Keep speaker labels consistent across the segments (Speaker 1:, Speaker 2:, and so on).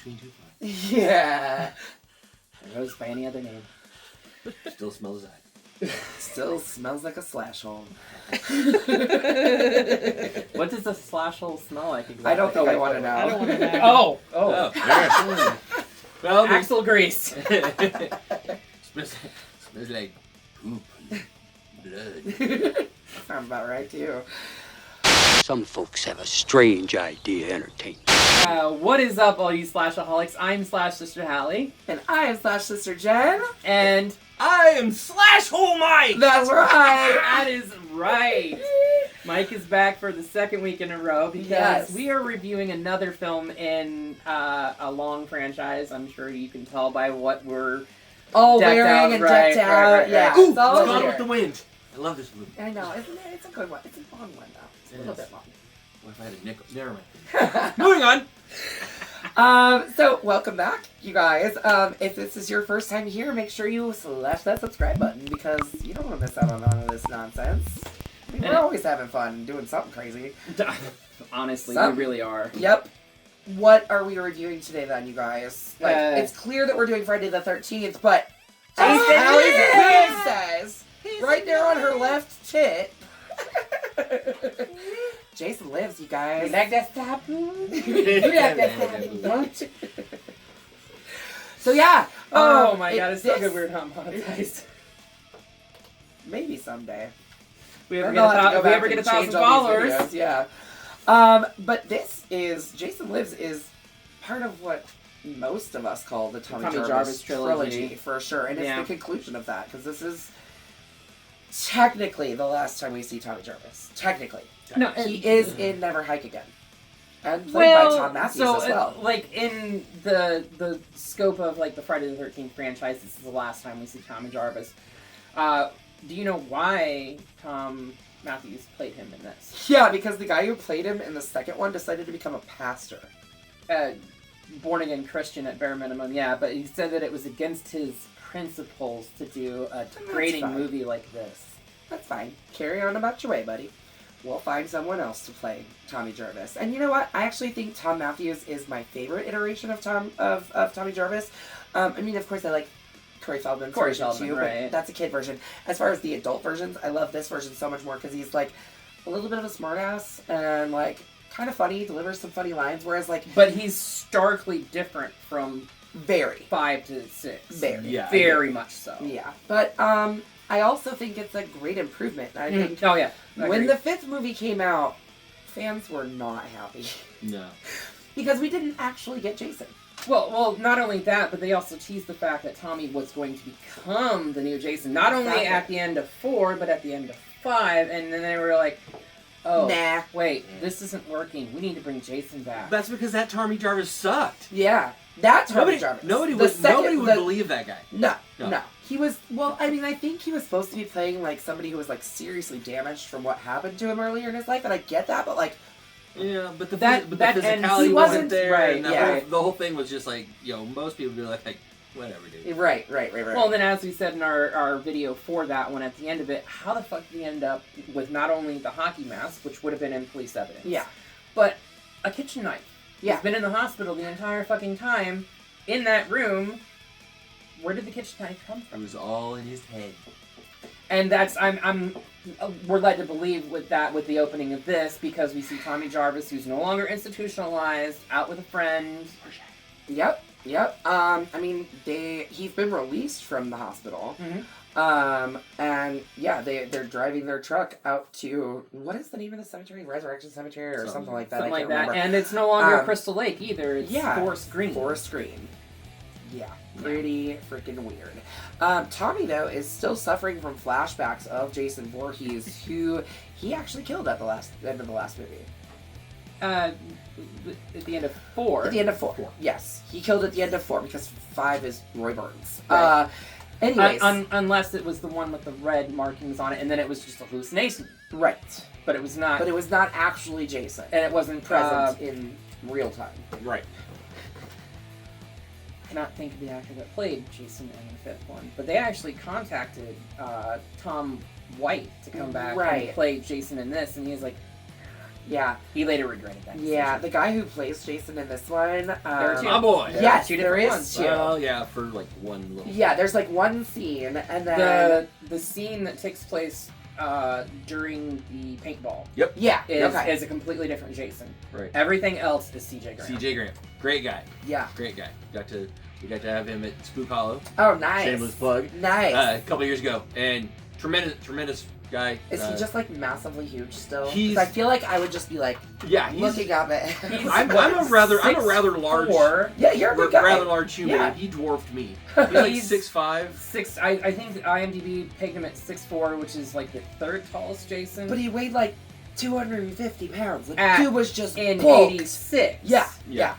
Speaker 1: between two flies.
Speaker 2: Yeah. It goes by any other name.
Speaker 1: Still smells that.
Speaker 2: Still smells like a slash hole.
Speaker 3: What does a slash hole smell like exactly?
Speaker 2: I don't think I want to know.
Speaker 4: I don't want to know.
Speaker 3: Oh.
Speaker 1: Yeah. Well,
Speaker 3: Axle grease.
Speaker 1: smells like poop and blood.
Speaker 2: Sounds about right, too.
Speaker 5: Some folks have a strange idea of entertainment.
Speaker 3: What is up, all you Slashaholics? I'm Slash Sister Hallie.
Speaker 2: And I am Slash Sister Jen.
Speaker 3: And
Speaker 1: I am Slashole Mike!
Speaker 2: That's right.
Speaker 3: that is right. Mike is back for the second week in a row because
Speaker 2: Yes.
Speaker 3: we are reviewing another film in a long franchise. I'm sure you can tell by what we're
Speaker 2: All
Speaker 3: decked
Speaker 2: wearing
Speaker 3: out,
Speaker 2: and
Speaker 3: right,
Speaker 2: decked out.
Speaker 3: right.
Speaker 2: Yeah.
Speaker 1: Ooh,
Speaker 2: it's all
Speaker 1: it's Gone
Speaker 2: here.
Speaker 1: with the Wind. I love this movie.
Speaker 2: I know, isn't it? It's a good one. It's a long one, though. It's a
Speaker 1: It
Speaker 2: little
Speaker 1: is.
Speaker 2: bit long.
Speaker 1: What if I had a nickel? Never mind. Moving on.
Speaker 2: So welcome back, you guys. If this is your first time here, make sure you slash that subscribe button because you don't want to miss out on none of this nonsense. I mean, we're always having fun and doing something crazy.
Speaker 3: honestly,
Speaker 2: Some-
Speaker 3: we really are.
Speaker 2: Yep. What are we reviewing today, then, you guys? Like, it's clear that we're doing Friday the 13th, but as Hallie says, right there on her left tit. Jason lives, you guys.
Speaker 3: like that stop?
Speaker 2: So yeah.
Speaker 3: Oh my god, it's so
Speaker 2: this-
Speaker 3: good we're not monetized.
Speaker 2: Maybe someday.
Speaker 3: We
Speaker 2: Then
Speaker 3: ever
Speaker 2: they'll have to go
Speaker 3: get
Speaker 2: back
Speaker 3: a
Speaker 2: and
Speaker 3: 1,000
Speaker 2: change all these
Speaker 3: followers.
Speaker 2: videos, yeah. But this is Jason Lives is part of what most of us call the Tommy Jarvis trilogy for sure, and it's
Speaker 3: Yeah.
Speaker 2: the conclusion of that because this is technically the last time we see Tommy Jarvis. Technically,
Speaker 3: No,
Speaker 2: he is in Never Hike Again, and played by Tom Matthews as well.
Speaker 3: like in the scope of like the Friday the 13th franchise, this is the last time we see Tommy Jarvis. Do you know why Tom Matthews played him in this?
Speaker 2: Yeah, because the guy who played him in the second one decided to become a pastor.
Speaker 3: Born again Christian at bare minimum, yeah, but he said that it was against his principles to do a degrading
Speaker 2: fine.
Speaker 3: movie like this.
Speaker 2: That's fine. Carry on about your way, buddy. We'll find someone else to play Tommy Jarvis. And you know what? I actually think Tom Matthews is my favorite iteration of Tommy Jarvis. I mean, of course, I like Corey Feldman's version too,
Speaker 3: right.
Speaker 2: but that's a kid version. As far as the adult versions, I love this version so much more because he's like a little bit of a smartass and like kind of funny, delivers some funny lines, whereas like
Speaker 3: But he's starkly different from
Speaker 2: very
Speaker 3: 5 to 6.
Speaker 2: Very.
Speaker 1: Yeah.
Speaker 3: Very much so.
Speaker 2: yeah. But I also think it's a great improvement. I think
Speaker 3: Oh yeah. I
Speaker 2: when
Speaker 3: agree.
Speaker 2: the fifth movie came out, fans were not happy.
Speaker 1: No.
Speaker 2: Because we didn't actually get Jason.
Speaker 3: Well, not only that, but they also teased the fact that Tommy was going to become the new Jason. Not only
Speaker 2: Exactly.
Speaker 3: at the end of 4, but at the end of 5. And then they were like, oh,
Speaker 2: Nah.
Speaker 3: wait, this isn't working. We need to bring Jason back.
Speaker 1: That's because that Tommy Jarvis sucked.
Speaker 2: Yeah. That's Tommy Jarvis.
Speaker 1: Nobody
Speaker 2: The
Speaker 1: would
Speaker 2: second- the-
Speaker 1: believe that guy.
Speaker 2: No,
Speaker 1: No.
Speaker 2: no. He was, well, I mean, I think he was supposed to be playing, like, somebody who was, like, seriously damaged from what happened to him earlier in his life, and I get that, but, like,
Speaker 1: Yeah, but the
Speaker 3: That end,
Speaker 1: physicality
Speaker 2: he
Speaker 1: wasn't
Speaker 2: wasn't-
Speaker 1: there,
Speaker 3: right,
Speaker 1: and
Speaker 2: yeah.
Speaker 1: the whole thing was just like, most people would be like, whatever, dude.
Speaker 2: right.
Speaker 3: Well, then as we said in our video for that one, at the end of it, how the fuck did he end up with not only the hockey mask, which would have been in police evidence,
Speaker 2: Yeah.
Speaker 3: but a kitchen knife?
Speaker 2: Yeah.
Speaker 3: He's been in the hospital the entire fucking time, in that room. Where did the kitchen knife come
Speaker 1: It
Speaker 3: from?
Speaker 1: was all in his head.
Speaker 3: And that's we're led to believe with the opening of this because we see Tommy Jarvis, who's no longer institutionalized, out with a friend.
Speaker 2: Yep. I mean, he's been released from the hospital.
Speaker 3: Mm-hmm.
Speaker 2: And, yeah, they're driving their truck out to, what is the name of the cemetery? Resurrection Cemetery or something like that.
Speaker 3: Something
Speaker 2: I
Speaker 3: like
Speaker 2: can't
Speaker 3: that.
Speaker 2: remember.
Speaker 3: And it's no longer
Speaker 2: Um,
Speaker 3: Crystal Lake either. It's Forest Green.
Speaker 2: Forest Green. Yeah, pretty freaking weird. Tommy, though, is still suffering from flashbacks of Jason Voorhees, who he actually killed at the end of the last movie.
Speaker 3: At the end of 4.
Speaker 2: At the end of 4. Yes. He killed at the end of 4 because 5 is Roy Burns.
Speaker 3: Right.
Speaker 2: Anyways.
Speaker 3: Unless it was the one with the red markings on it, and then it was just a hallucination.
Speaker 2: Right.
Speaker 3: But it was not.
Speaker 2: But it was not actually Jason.
Speaker 3: And it wasn't
Speaker 2: Present in real time.
Speaker 1: Right.
Speaker 3: I cannot think of the actor that played Jason in the 5th one, but they actually contacted Tom White to come back
Speaker 2: Right.
Speaker 3: and play Jason in this, and he's like,
Speaker 2: Yeah.
Speaker 3: He later regretted that.
Speaker 2: Yeah,
Speaker 3: decision.
Speaker 2: the guy who plays Jason in this one.
Speaker 3: There are two.
Speaker 1: My boy.
Speaker 3: There are
Speaker 2: Yes,
Speaker 3: two
Speaker 2: there
Speaker 3: different
Speaker 2: is
Speaker 3: ones.
Speaker 2: two.
Speaker 1: Well, yeah, for like one little.
Speaker 2: Yeah, there's like one scene, and then
Speaker 3: The scene that takes place during the paintball
Speaker 2: yeah,
Speaker 3: is a completely different Jason.
Speaker 1: Right.
Speaker 3: Everything else is CJ Graham.
Speaker 1: CJ Graham, great guy,
Speaker 2: yeah.
Speaker 1: great guy. We got to have him at Spook Hollow.
Speaker 2: Oh, nice.
Speaker 1: Shameless plug.
Speaker 2: Nice.
Speaker 1: A couple years ago, and tremendous guy.
Speaker 2: Is he just like massively huge still? 'Cause
Speaker 1: He's-
Speaker 2: I feel like I would just be like
Speaker 1: Yeah, he's.
Speaker 2: looking up at
Speaker 3: he's-
Speaker 1: I'm a rather large.
Speaker 3: 6'4".
Speaker 2: Yeah, you're a big guy.
Speaker 1: Rather large human.
Speaker 2: Yeah.
Speaker 1: And he dwarfed me. He's like
Speaker 3: He's
Speaker 1: 6'5".
Speaker 3: I think IMDb pegged him at 6'4", which is like the third tallest Jason.
Speaker 2: But he weighed like 250 pounds. The
Speaker 3: At-
Speaker 2: dude was just
Speaker 3: in
Speaker 2: bulked.
Speaker 3: 86.
Speaker 2: Yeah,
Speaker 1: Yeah.
Speaker 2: yeah.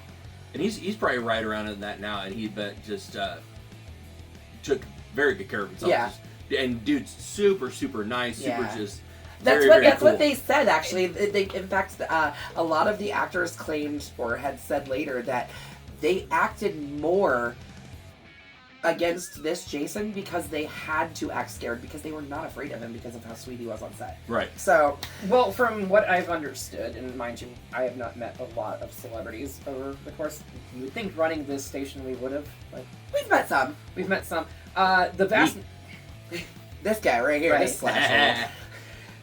Speaker 1: And he's probably right around in that now, and he just took very good care of himself.
Speaker 2: Yeah.
Speaker 1: And dude's super nice,
Speaker 2: Yeah.
Speaker 1: super just.
Speaker 2: That's
Speaker 1: very
Speaker 2: what
Speaker 1: cool.
Speaker 2: they said actually. They in fact a lot of the actors claimed or had said later that they acted more against this Jason because they had to act scared because they were not afraid of him because of how sweet he was on set.
Speaker 1: Right.
Speaker 2: So
Speaker 3: Well, from what I've understood, and mind you, I have not met a lot of celebrities over the course. You would think running this station we would have. Like,
Speaker 2: we've met some.
Speaker 3: we've met some. The vast,
Speaker 2: This guy right here, this Slashole.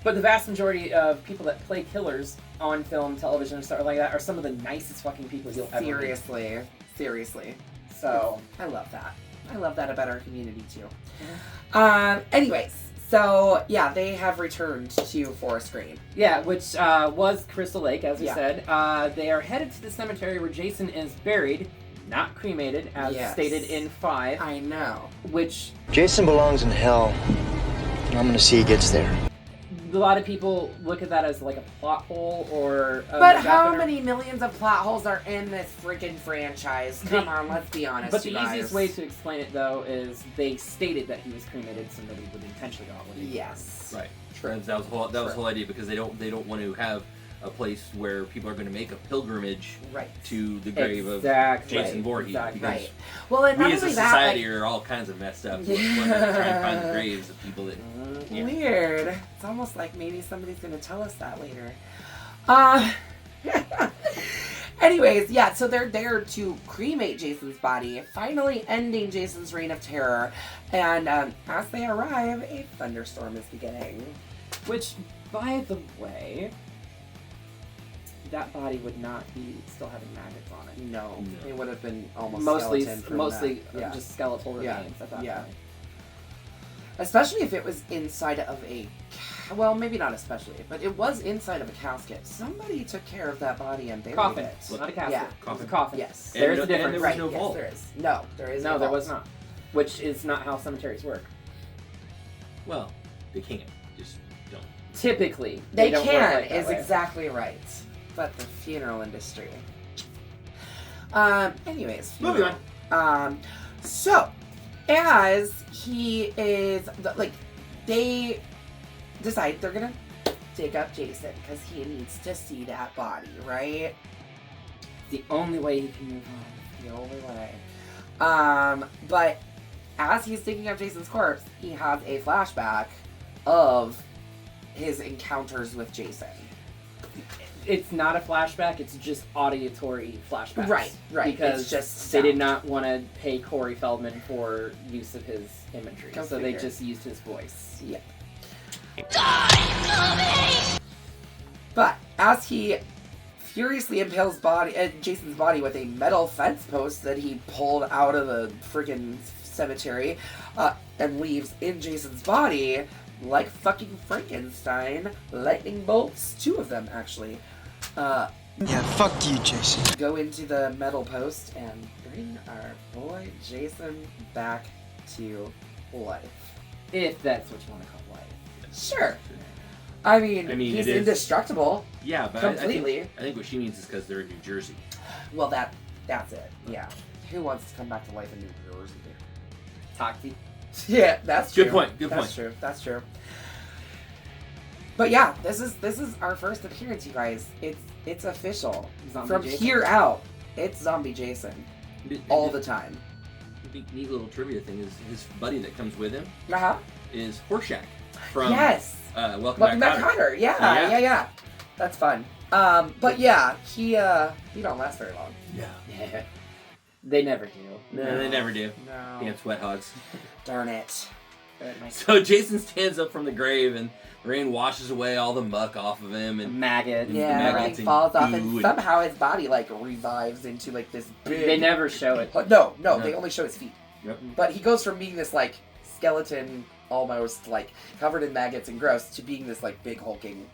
Speaker 3: but the vast majority of people that play killers on film, television, and stuff like that are some of the nicest fucking people you'll ever meet.
Speaker 2: Seriously.
Speaker 3: So
Speaker 2: I love that. I love that about our community too.
Speaker 3: Mm-hmm.
Speaker 2: Anyways, so yeah, they have returned to Forest Green.
Speaker 3: yeah, which was Crystal Lake, as we
Speaker 2: Yeah.
Speaker 3: said. They are headed to the cemetery where Jason is buried, not cremated, as
Speaker 2: Yes.
Speaker 3: stated in 5,
Speaker 2: I know.
Speaker 3: which
Speaker 4: Jason belongs in hell, and I'm gonna see he gets there.
Speaker 3: a lot of people look at that as like a plot hole or.
Speaker 2: But how many millions of plot holes are in this freaking franchise? Come
Speaker 3: The-
Speaker 2: on, let's be honest.
Speaker 3: But the
Speaker 2: you guys.
Speaker 3: easiest way to explain it, though, is they stated that he was cremated so nobody would intentionally go out with it.
Speaker 2: Yes.
Speaker 1: Right.
Speaker 2: True.
Speaker 1: That was the
Speaker 2: True.
Speaker 1: whole idea, because they don't want to have a place where people are going to make a pilgrimage
Speaker 2: Right.
Speaker 1: to the grave
Speaker 3: Exactly.
Speaker 1: of Jason Voorhees.
Speaker 3: Exactly.
Speaker 1: Because
Speaker 2: Right. Well, and not
Speaker 1: we as a
Speaker 2: only that,
Speaker 1: society
Speaker 2: like,
Speaker 1: are all kinds of messed up.
Speaker 2: Yeah.
Speaker 1: We're trying to find the graves of people that. Yeah.
Speaker 2: weird. It's almost like maybe somebody's gonna tell us that later. Anyways, yeah, so they're there to cremate Jason's body, finally ending Jason's reign of terror. And as they arrive, a thunderstorm is beginning.
Speaker 3: Which, by the way, that body would not be still having maggots on it.
Speaker 2: No,
Speaker 1: No.
Speaker 2: it would have been almost
Speaker 3: Mostly
Speaker 2: skeleton from
Speaker 3: mostly
Speaker 2: that. Yeah.
Speaker 3: just skeletal
Speaker 2: Yeah.
Speaker 3: remains at that
Speaker 2: Yeah.
Speaker 3: point.
Speaker 2: Especially if it was inside of a, well, maybe not especially, but it was inside of a casket. Somebody took care of that body and buried
Speaker 3: Coffin,
Speaker 2: it.
Speaker 3: not a casket.
Speaker 2: Yeah.
Speaker 3: It was a coffin.
Speaker 2: Yes.
Speaker 3: There's
Speaker 1: And
Speaker 3: the
Speaker 1: no-
Speaker 3: difference.
Speaker 1: and there was
Speaker 2: Right,
Speaker 1: no
Speaker 2: yes,
Speaker 1: vault.
Speaker 2: there is. No, there is
Speaker 3: No,
Speaker 2: no
Speaker 3: there
Speaker 2: vault.
Speaker 3: was not. Which is not how cemeteries work.
Speaker 1: Well, they can't. Just don't.
Speaker 3: Typically,
Speaker 2: They
Speaker 3: don't
Speaker 2: can,
Speaker 3: work like that
Speaker 2: is
Speaker 3: way.
Speaker 2: exactly right. But the funeral industry. Anyways.
Speaker 1: Moving
Speaker 2: on. So, as he is, they decide they're gonna dig up Jason because he needs to see that body, right?
Speaker 3: The only way he can move on.
Speaker 2: The only way. But as he's digging up Jason's corpse, he has a flashback of his encounters with Jason.
Speaker 3: It's not a flashback, it's just auditory flashbacks.
Speaker 2: Right.
Speaker 3: Because
Speaker 2: It's just
Speaker 3: they did
Speaker 2: sound.
Speaker 3: not want to pay Corey Feldman for use of his imagery.
Speaker 2: Go
Speaker 3: so they
Speaker 2: figure.
Speaker 3: just used his voice.
Speaker 2: Yeah. But as he furiously impales Jason's body with a metal fence post that he pulled out of the friggin' cemetery, and leaves in Jason's body, like fucking Frankenstein, lightning bolts, 2 of them actually,
Speaker 4: Yeah, fuck you, Jason.
Speaker 2: go into the metal post and bring our boy Jason back to life.
Speaker 3: If that's what you want to call life.
Speaker 2: Sure. I mean
Speaker 1: it
Speaker 2: he's
Speaker 1: is.
Speaker 2: indestructible.
Speaker 1: Yeah, but
Speaker 2: Completely.
Speaker 1: I think what she means is because they're in New Jersey.
Speaker 2: Well, that's it. Yeah. Who wants to come back to life in New Jersey?
Speaker 3: Taki.
Speaker 2: Yeah, that's true.
Speaker 1: Good point, good
Speaker 2: That's
Speaker 1: point.
Speaker 2: true. That's true. But yeah, this is our first appearance, you guys. It's official.
Speaker 3: Zombie
Speaker 2: From
Speaker 3: Jason.
Speaker 2: here out, it's Zombie Jason all the time.
Speaker 1: Neat little trivia thing is his buddy that comes with him
Speaker 2: Uh huh.
Speaker 1: is Horseshack from
Speaker 2: Yes.
Speaker 1: Welcome
Speaker 2: Welcome
Speaker 1: Back
Speaker 2: back,
Speaker 1: Kotter.
Speaker 2: Kotter. Yeah,
Speaker 1: Yeah.
Speaker 2: yeah. That's fun. But yeah, he don't last very long.
Speaker 3: Yeah. They never do.
Speaker 1: No, they never do.
Speaker 2: No.
Speaker 1: Damn sweat hogs.
Speaker 2: Darn it.
Speaker 1: So Jason stands up from the grave, and rain washes away all the muck off of him, and
Speaker 3: maggot.
Speaker 2: Yeah,
Speaker 1: maggots
Speaker 2: everything falls off,
Speaker 1: goo
Speaker 2: and somehow his body like revives into like this big.
Speaker 3: They never show it.
Speaker 2: No, they only show his feet.
Speaker 1: Yep.
Speaker 2: But he goes from being this like skeleton, almost like covered in maggots and gross, to being this like big hulking.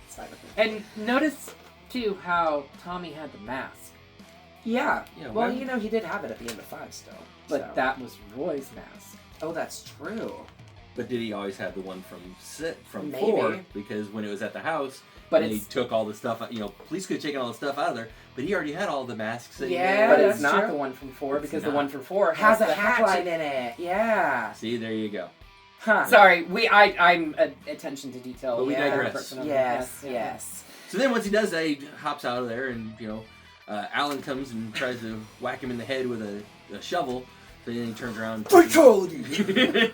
Speaker 2: Spider.
Speaker 3: And notice too how Tommy had the mask.
Speaker 2: Yeah. Well,
Speaker 1: remember?
Speaker 2: he did have it at the end of 5 still.
Speaker 3: But
Speaker 2: so.
Speaker 3: that was Roy's mask.
Speaker 2: Oh, that's true.
Speaker 1: But did he always have the one from
Speaker 2: Maybe.
Speaker 1: 4? Because when it was at the house,
Speaker 3: But
Speaker 1: he took all the stuff. Police could have taken all the stuff out of there, but he already had all the masks. That he
Speaker 2: Yeah,
Speaker 1: made.
Speaker 3: But
Speaker 2: that's
Speaker 3: it's not
Speaker 2: true.
Speaker 3: the one from 4 because the
Speaker 1: not.
Speaker 3: one from 4
Speaker 2: Has a
Speaker 3: the
Speaker 2: hat line in it. Yeah.
Speaker 1: See, there you go.
Speaker 2: Huh.
Speaker 3: Sorry, I'm attention to detail.
Speaker 1: But we
Speaker 2: Yeah.
Speaker 1: digress.
Speaker 2: Yes.
Speaker 1: So then once he does that, he hops out of there, and Alan comes and tries to whack him in the head with a shovel. So then he turns around.
Speaker 2: Fatality!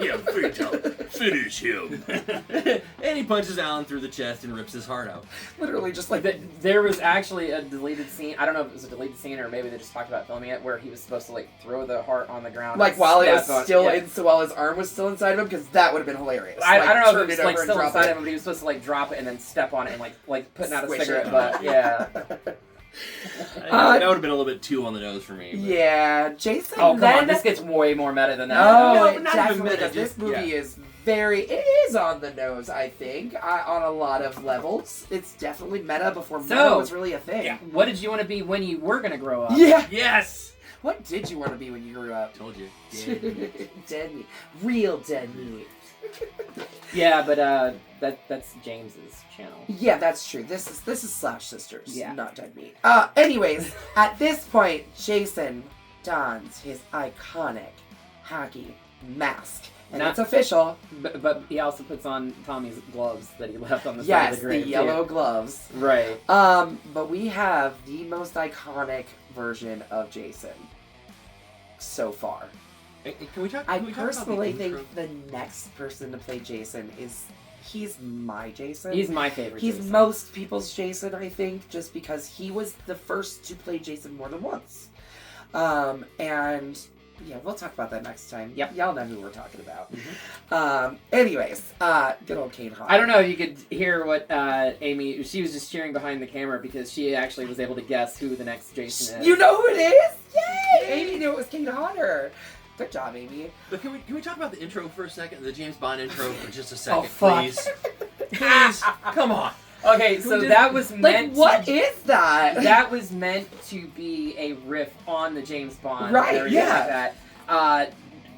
Speaker 1: Yeah, fatality. Finish him. And he punches Alan through the chest and rips his heart out.
Speaker 2: Literally just like...
Speaker 3: There was actually a deleted scene. I don't know if it was a deleted scene or maybe they just talked about filming it, where he was supposed to like throw the heart on the ground.
Speaker 2: Like
Speaker 3: and
Speaker 2: while it was
Speaker 3: step on-
Speaker 2: still
Speaker 3: yeah.
Speaker 2: in, so while his arm was still inside of him, because that would have been hilarious.
Speaker 3: I don't know
Speaker 2: turn
Speaker 3: if it was
Speaker 2: it
Speaker 3: like
Speaker 2: over and
Speaker 3: still
Speaker 2: drop
Speaker 3: inside
Speaker 2: it.
Speaker 3: of him, but he was supposed to like drop it and then step on it and like putting out a
Speaker 2: Squish
Speaker 3: cigarette
Speaker 2: it.
Speaker 3: butt. Yeah.
Speaker 1: That would have been a little bit too on the nose for me. But.
Speaker 2: Yeah, Jason.
Speaker 3: Oh come
Speaker 2: then...
Speaker 3: on, this gets way more meta than that.
Speaker 2: No,
Speaker 1: No,
Speaker 2: it
Speaker 1: not even
Speaker 2: definitely
Speaker 1: meta,
Speaker 2: does. This
Speaker 1: just-
Speaker 2: movie is it is on the nose, I think, on a lot of levels. It's definitely meta before meta
Speaker 3: So,
Speaker 2: was really a thing.
Speaker 3: Yeah. What did you want to be when you were gonna grow up?
Speaker 2: Yeah.
Speaker 1: Yes!
Speaker 2: What did you want to be when you grew up?
Speaker 1: Told you.
Speaker 2: Dead meat. Real dead meat.
Speaker 3: Yeah, but that's James's channel.
Speaker 2: Yeah, that's true. This is Slash Sisters,
Speaker 3: Yeah.
Speaker 2: not Dead Meat. Anyways, at this point, Jason dons his iconic hockey mask. And it's official.
Speaker 3: But he also puts on Tommy's gloves that he left on the side
Speaker 2: Yes,
Speaker 3: of the grave.
Speaker 2: the yellow
Speaker 3: too.
Speaker 2: gloves.
Speaker 3: Right.
Speaker 2: But we have the most iconic version of Jason so far.
Speaker 1: Hey, can we talk?
Speaker 2: I
Speaker 1: can we talk about the
Speaker 2: personally
Speaker 1: intro?
Speaker 2: think the next person to play Jason he's my Jason.
Speaker 3: He's my favorite.
Speaker 2: He's
Speaker 3: Jason.
Speaker 2: most people's Jason, I think, just because he was the first to play Jason more than once. And yeah, we'll talk about that next time.
Speaker 3: Yep.
Speaker 2: Y'all know who we're talking about.
Speaker 3: Mm-hmm.
Speaker 2: Anyways, good old Kate Hawk.
Speaker 3: I don't know if you could hear what Amy. She was just cheering behind the camera because she actually was able to guess who the next Jason is.
Speaker 2: You know who it is? Yay! Amy knew it was Kate Hodder. Good job, Amy.
Speaker 1: But can we talk about the intro for a second? The James Bond intro for just a second,
Speaker 3: fuck.
Speaker 1: please. Please, come on.
Speaker 3: Okay, so that was meant.
Speaker 2: Like, what is that?
Speaker 3: That was meant to be a riff on the James Bond.
Speaker 2: Right,
Speaker 3: and everything
Speaker 2: yeah.
Speaker 3: Like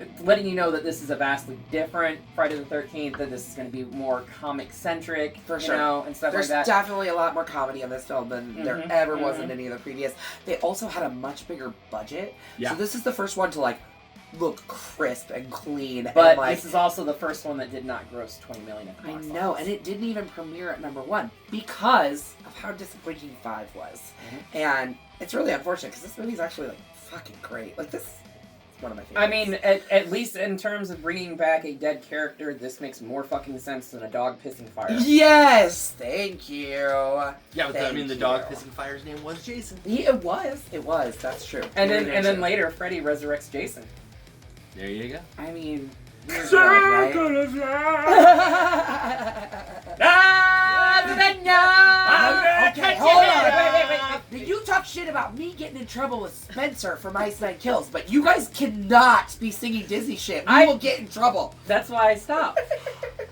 Speaker 3: that. Letting you know that this is a vastly different Friday the 13th, that this is going to be more comic-centric,
Speaker 2: For
Speaker 3: you
Speaker 2: sure.
Speaker 3: know, and stuff
Speaker 2: There's
Speaker 3: like that.
Speaker 2: definitely a lot more comedy in this film than there
Speaker 3: Mhm,
Speaker 2: ever was in
Speaker 3: mhm.
Speaker 2: any of the previous. They also had a much bigger budget.
Speaker 1: Yeah.
Speaker 2: So this is the first one to, like, look crisp and clean.
Speaker 3: But
Speaker 2: and, like,
Speaker 3: this is also the first one that did not gross $20 million at the
Speaker 2: I
Speaker 3: box
Speaker 2: know,
Speaker 3: office.
Speaker 2: and it didn't even premiere at #1 because of how disappointing 5 was.
Speaker 3: Mhm.
Speaker 2: And it's really unfortunate because this movie's actually, like, fucking great. Like, this is one of my favorites.
Speaker 3: I mean, at least in terms of bringing back a dead character, this makes more fucking sense than a dog pissing fire.
Speaker 2: Yes! Thank you.
Speaker 1: Yeah, but
Speaker 2: Thank
Speaker 1: the dog
Speaker 2: you.
Speaker 1: pissing fire's name was Jason.
Speaker 2: It was. That's true.
Speaker 3: And
Speaker 2: Very,
Speaker 3: then
Speaker 2: very true.
Speaker 3: later, Freddy resurrects Jason.
Speaker 1: There you go.
Speaker 2: I mean, weird world, right? Okay, hold on. Now, you talk shit about me getting in trouble with Spencer from Ice Nine Kills, but you guys cannot be singing Disney shit. We will get in trouble.
Speaker 3: That's why I stopped.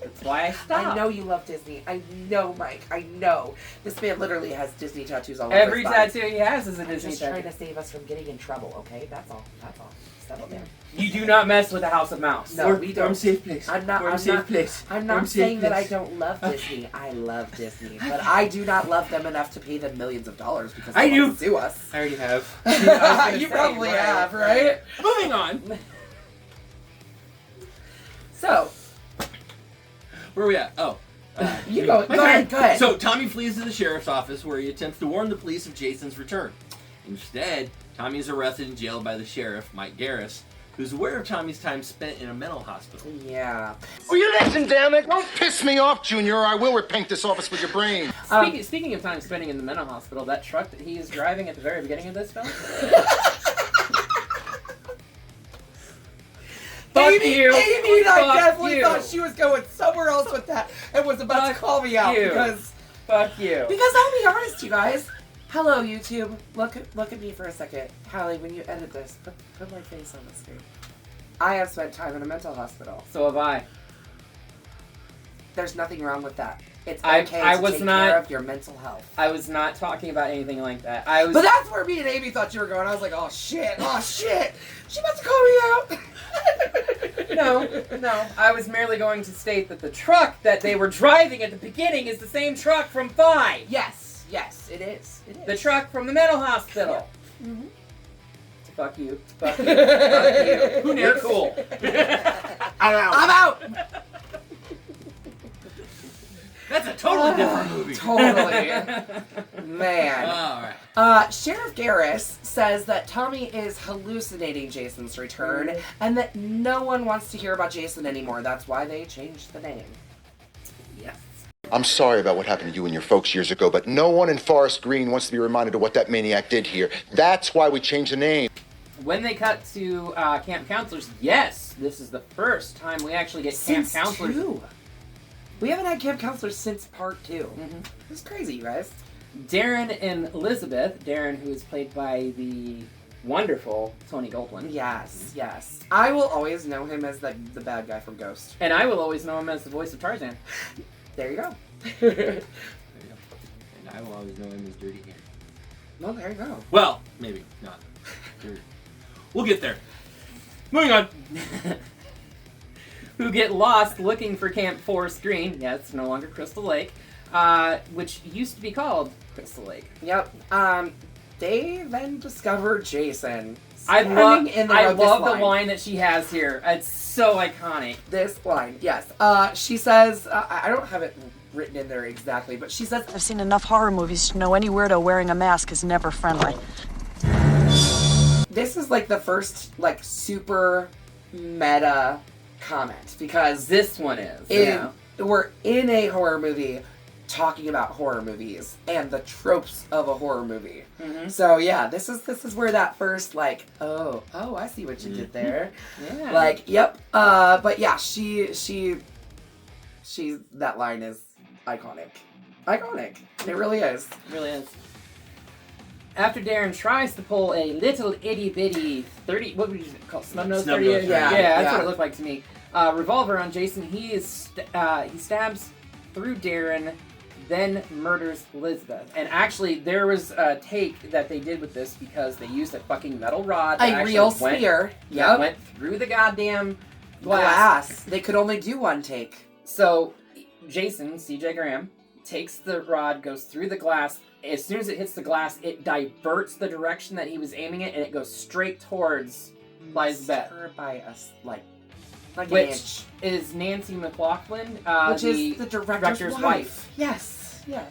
Speaker 3: That's why I stopped.
Speaker 2: I know you love Disney. I know, Mike. I know. This man literally has Disney tattoos all over
Speaker 3: Every
Speaker 2: his body.
Speaker 3: tattoo he has is a
Speaker 2: I'm
Speaker 3: Disney
Speaker 2: just
Speaker 3: tattoo.
Speaker 2: trying to save us from getting in trouble, okay? That's all. Settle down.
Speaker 3: You do not mess with the House of Mouse.
Speaker 2: No, we don't.
Speaker 1: safe place.
Speaker 2: I'm not saying that I don't love Disney. I love Disney, but I do not love them enough to pay them millions of dollars because
Speaker 1: I
Speaker 2: they
Speaker 1: do.
Speaker 2: want to sue us.
Speaker 1: I already have.
Speaker 2: You probably have, right?
Speaker 1: Moving on.
Speaker 2: So,
Speaker 1: Where are we at? Oh.
Speaker 2: you go.
Speaker 1: My
Speaker 2: Go
Speaker 1: turn.
Speaker 2: ahead.
Speaker 1: So Tommy flees to the sheriff's office where he attempts to warn the police of Jason's return. Instead, Tommy is arrested and jailed by the sheriff, Mike Garris, who's aware of Tommy's time spent in a mental hospital.
Speaker 2: Yeah.
Speaker 6: Will you listen, damn it? Don't piss me off, Junior, or I will repaint this office with your brain.
Speaker 3: Speaking of time spending in the mental hospital, that truck that he is driving at the very beginning of this film.
Speaker 2: Amy, I definitely thought she was going somewhere else with that and was about to call me out because.
Speaker 3: Fuck you.
Speaker 2: Because I'll be honest, you guys. Hello, YouTube. Look at me for a second. Hallie, when you edit this, put my face on the screen. I have spent time in a mental hospital.
Speaker 3: So have I.
Speaker 2: There's nothing wrong with that. It's okay to take care of your mental health.
Speaker 3: I was not talking about anything like that.
Speaker 2: But that's where me and Amy thought you were going. I was like, oh shit. She about to call me out.
Speaker 3: No. I was merely going to state that the truck that they were driving at the beginning is the same truck from 5.
Speaker 2: Yes, it is.
Speaker 3: The truck from the mental hospital.
Speaker 2: Yeah. Mm-hmm.
Speaker 3: Fuck you. Fuck you. Fuck you. Who knew? Cool.
Speaker 2: I'm out.
Speaker 1: That's a totally different movie.
Speaker 2: Totally. Man.
Speaker 1: Alright.
Speaker 2: Sheriff Garris says that Tommy is hallucinating Jason's return and that no one wants to hear about Jason anymore. That's why they changed the name.
Speaker 3: Yes.
Speaker 6: I'm sorry about what happened to you and your folks years ago, but no one in Forest Green wants to be reminded of what that maniac did here. That's why we changed the name.
Speaker 3: When they cut to camp counselors, yes, this is the first time we actually get camp counselors.
Speaker 2: 2. We haven't had camp counselors since part 2. Mm-hmm. It's crazy, you guys.
Speaker 3: Darren and Elizabeth. Darren, who is played by the wonderful Tony Goldwyn.
Speaker 2: Yes. I will always know him as the bad guy from Ghost.
Speaker 3: And I will always know him as the voice of Tarzan.
Speaker 2: There you go.
Speaker 1: There you go. And I will always know him as Dirty Harry.
Speaker 2: Well, there you go.
Speaker 1: Well, maybe not. We'll get there. Moving on.
Speaker 3: Who get lost looking for Camp Forrest Green. Yeah, it's no longer Crystal Lake, which used to be called Crystal Lake.
Speaker 2: Yep. They then discover Jason.
Speaker 3: I love the line that she has here. It's so iconic.
Speaker 2: This line, yes. She says, I don't have it written in there exactly, but she says,
Speaker 7: I've seen enough horror movies to know any weirdo wearing a mask is never friendly.
Speaker 2: This is like the first super meta comment because
Speaker 3: this one is.
Speaker 2: We're in a horror movie talking about horror movies and the tropes of a horror movie. Mm-hmm. So yeah, this is where that first oh I see what you did there.
Speaker 3: Yeah.
Speaker 2: Yep. But yeah, she that line is iconic. It really is.
Speaker 3: It really is. After Darren tries to pull a little itty bitty 30, what would you call it? Snub nose 30? Yeah, that's what it looked like to me. Revolver on Jason. He stabs through Darren, then murders Elizabeth. And actually, there was a take that they did with this because they used a fucking metal rod.
Speaker 2: A real spear.
Speaker 3: Yep. Went through the goddamn glass.
Speaker 2: They could only do one take.
Speaker 3: So Jason, C.J. Graham, takes the rod, goes through the glass. As soon as it hits the glass, it diverts the direction that he was aiming it, and it goes straight towards Lisbeth.
Speaker 2: Her by us,
Speaker 3: which is Nancy McLaughlin,
Speaker 2: which is the director's wife. Yes.
Speaker 3: Yeah.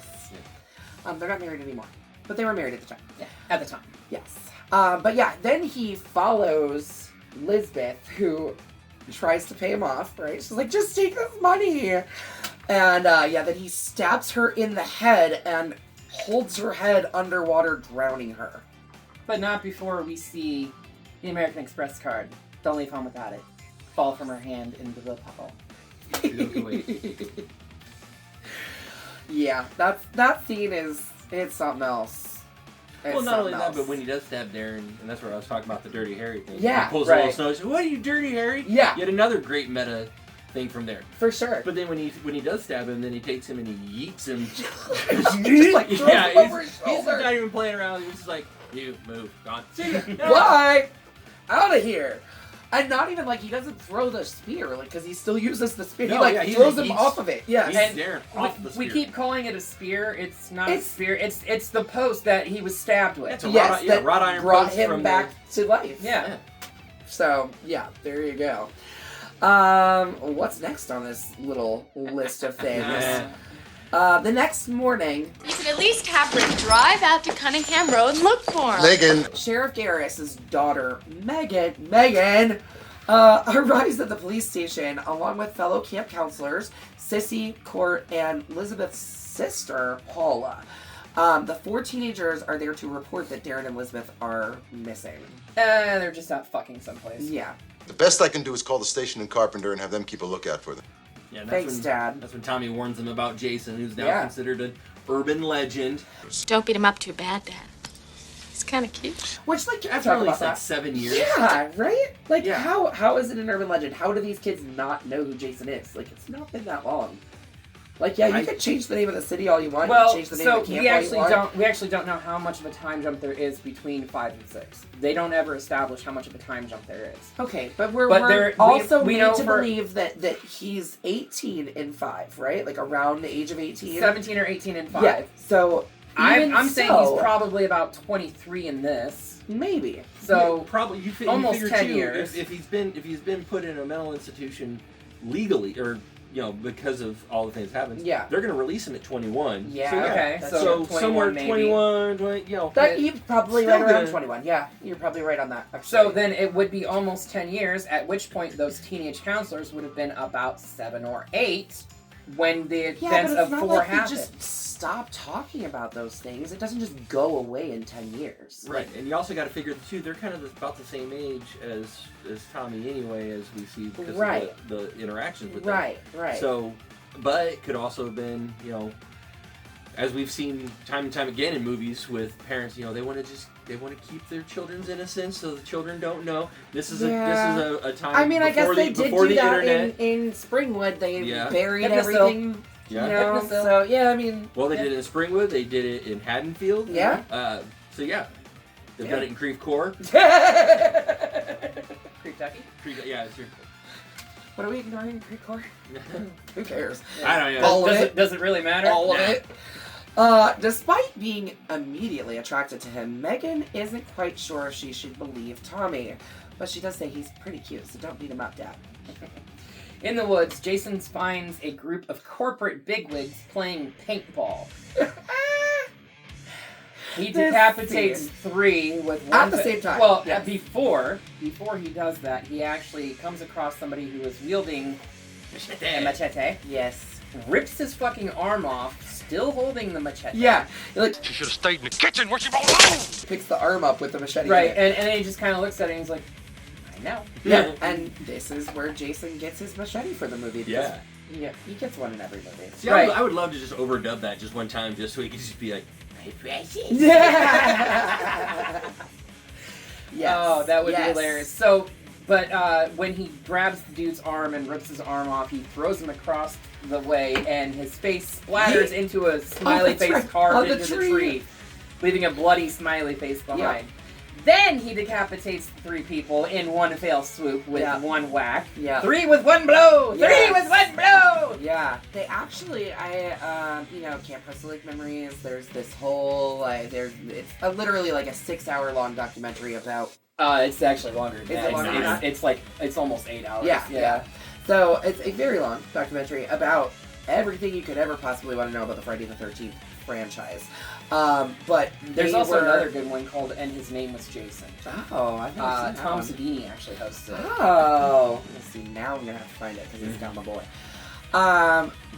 Speaker 2: They're not married anymore, but they were married at the time.
Speaker 3: Yeah, at the time.
Speaker 2: Yes. But yeah, then he follows Lisbeth, who tries to pay him off. Right? She's like, "Just take this money," and then he stabs her in the head and holds her head underwater, drowning her.
Speaker 3: But not before we see the American Express card. Don't leave home without it. Fall from her hand into the puddle.
Speaker 2: Yeah, that scene it's something else.
Speaker 1: Well, not only that, but when he does stab Darren, and that's where I was talking about the Dirty Harry thing.
Speaker 2: Yeah,
Speaker 1: he pulls a little snow. He says, "What are you, Dirty Harry?"
Speaker 2: Yeah.
Speaker 1: Yet another great meta thing from there.
Speaker 2: For sure.
Speaker 1: But then when he does stab him, then he takes him and he yeets him.
Speaker 2: Just throws him over his
Speaker 1: he's
Speaker 2: shoulder.
Speaker 1: not even playing around. He's just like, "You move, gone." See ya.
Speaker 2: Bye! Out of here! And not even he doesn't throw the spear, because he still uses the spear.
Speaker 1: No,
Speaker 2: he throws him off of it. Yeah.
Speaker 1: And Darren off the spear.
Speaker 3: We keep calling it a spear. It's not a spear. It's the post that he was stabbed with.
Speaker 1: It's a wrought iron
Speaker 2: brought
Speaker 1: post
Speaker 2: him back to life.
Speaker 3: Yeah.
Speaker 2: So yeah, there you go. What's next on this little list of things? The next morning,
Speaker 8: and at least have Rick drive out to Cunningham Road and look for him.
Speaker 6: Megan.
Speaker 2: Sheriff Garris's daughter, Megan, arrives at the police station along with fellow camp counselors, Sissy, Court, and Elizabeth's sister, Paula. The 4 teenagers are there to report that Darren and Elizabeth are missing.
Speaker 3: They're just out fucking someplace.
Speaker 2: Yeah.
Speaker 6: The best I can do is call the station and Carpenter and have them keep a lookout for them.
Speaker 1: Yeah,
Speaker 2: Thanks, Dad.
Speaker 1: That's when Tommy warns them about Jason, who's now considered an urban legend.
Speaker 8: Don't beat him up too bad, Dad. He's kind of cute.
Speaker 2: Which, like,
Speaker 1: after at least like 7 years.
Speaker 2: Yeah, right? Like, how is it an urban legend? How do these kids not know who Jason is? Like, it's not been that long. Like, yeah, you could change the name of the city all you want.
Speaker 3: Well,
Speaker 2: you can change the name of the camp
Speaker 3: we actually don't know how much of a time jump there is between 5 and 6. They don't ever establish how much of a time jump there is.
Speaker 2: Okay, but we're also made to believe that he's 18 in 5, right? Like around the age of 18.
Speaker 3: 17 or 18 in 5.
Speaker 2: Yeah. So
Speaker 3: I'm saying he's probably about 23 in this.
Speaker 2: Maybe.
Speaker 3: So
Speaker 1: probably
Speaker 3: almost
Speaker 1: you
Speaker 3: 10
Speaker 1: too,
Speaker 3: years.
Speaker 1: If he's been put in a mental institution legally or because of all the things that happened, they're going to release him at 21.
Speaker 2: Yeah.
Speaker 1: So,
Speaker 3: okay.
Speaker 2: So
Speaker 1: somewhere 21, 20,
Speaker 2: That you're probably right around 21. Yeah, you're probably right on that. Actually.
Speaker 3: So then it would be almost 10 years, at which point those teenage counselors would have been about 7 or 8 when the events of 4 happened.
Speaker 2: Just stop talking about those things. It doesn't just go away in 10 years.
Speaker 1: Right, and you also got to figure too, they're kind of about the same age as Tommy anyway, as we see because of the interactions with them.
Speaker 2: Right.
Speaker 1: So, but it could also have been, as we've seen time and time again in movies with parents, they want to keep their children's innocence so the children don't know. This is a time.
Speaker 2: I mean, I guess they did do that
Speaker 1: internet.
Speaker 2: in Springwood. They buried everything.
Speaker 1: Yeah.
Speaker 2: So I mean.
Speaker 1: Well, they did it in Springwood. They did it in Haddonfield.
Speaker 2: Yeah.
Speaker 1: They've done it in Creve Coeur.
Speaker 3: Kentucky.
Speaker 1: Yeah, it's true.
Speaker 2: What are we ignoring in Creve Coeur? Who cares?
Speaker 1: I don't know.
Speaker 3: Does it really matter?
Speaker 2: All of it. Despite being immediately attracted to him, Megan isn't quite sure if she should believe Tommy, but she does say he's pretty cute, so don't beat him up, Dad.
Speaker 3: In the woods, Jason finds a group of corporate bigwigs playing paintball. He decapitates 3 with one
Speaker 2: at the same time.
Speaker 3: Well, before he does that, he actually comes across somebody who is wielding a machete.
Speaker 2: Yes.
Speaker 3: Rips his fucking arm off, still holding the machete.
Speaker 2: Yeah.
Speaker 5: She should have stayed in the kitchen where she belongs.
Speaker 2: Picks the arm up with the machete.
Speaker 3: Right, and then he just kind of looks at it and he's like, I know.
Speaker 2: Yeah, and this is where Jason gets his machete for the movie.
Speaker 1: Yeah.
Speaker 2: Yeah, he gets one in every movie.
Speaker 1: See, right. I would love to just overdub that just one time just so he could just be like, my precious.
Speaker 2: Yes.
Speaker 3: Oh, that would be hilarious. So, but when he grabs the dude's arm and rips his arm off, he throws him across the way, and his face splatters into a smiley face carved into the tree, leaving a bloody smiley face behind. Yeah. Then he decapitates 3 people in one fell swoop with one whack. Yeah. 3 with 1 blow! 3 with 1 blow!
Speaker 2: Yeah. They actually, Camp Forrest Green memories, there's this whole, it's literally like a 6-hour long documentary about...
Speaker 3: it's actually longer than that.
Speaker 2: Is it longer than that?
Speaker 3: It's almost 8 hours.
Speaker 2: Yeah. So, it's a very long documentary about everything you could ever possibly want to know about the Friday the 13th franchise. But
Speaker 3: there's also another good one called "And His Name Was Jason."
Speaker 2: Oh, I've never seen that
Speaker 3: Tom
Speaker 2: one.
Speaker 3: Savini actually hosts it.
Speaker 2: Oh, let's see. Now I'm gonna have to find it because it's down my boy.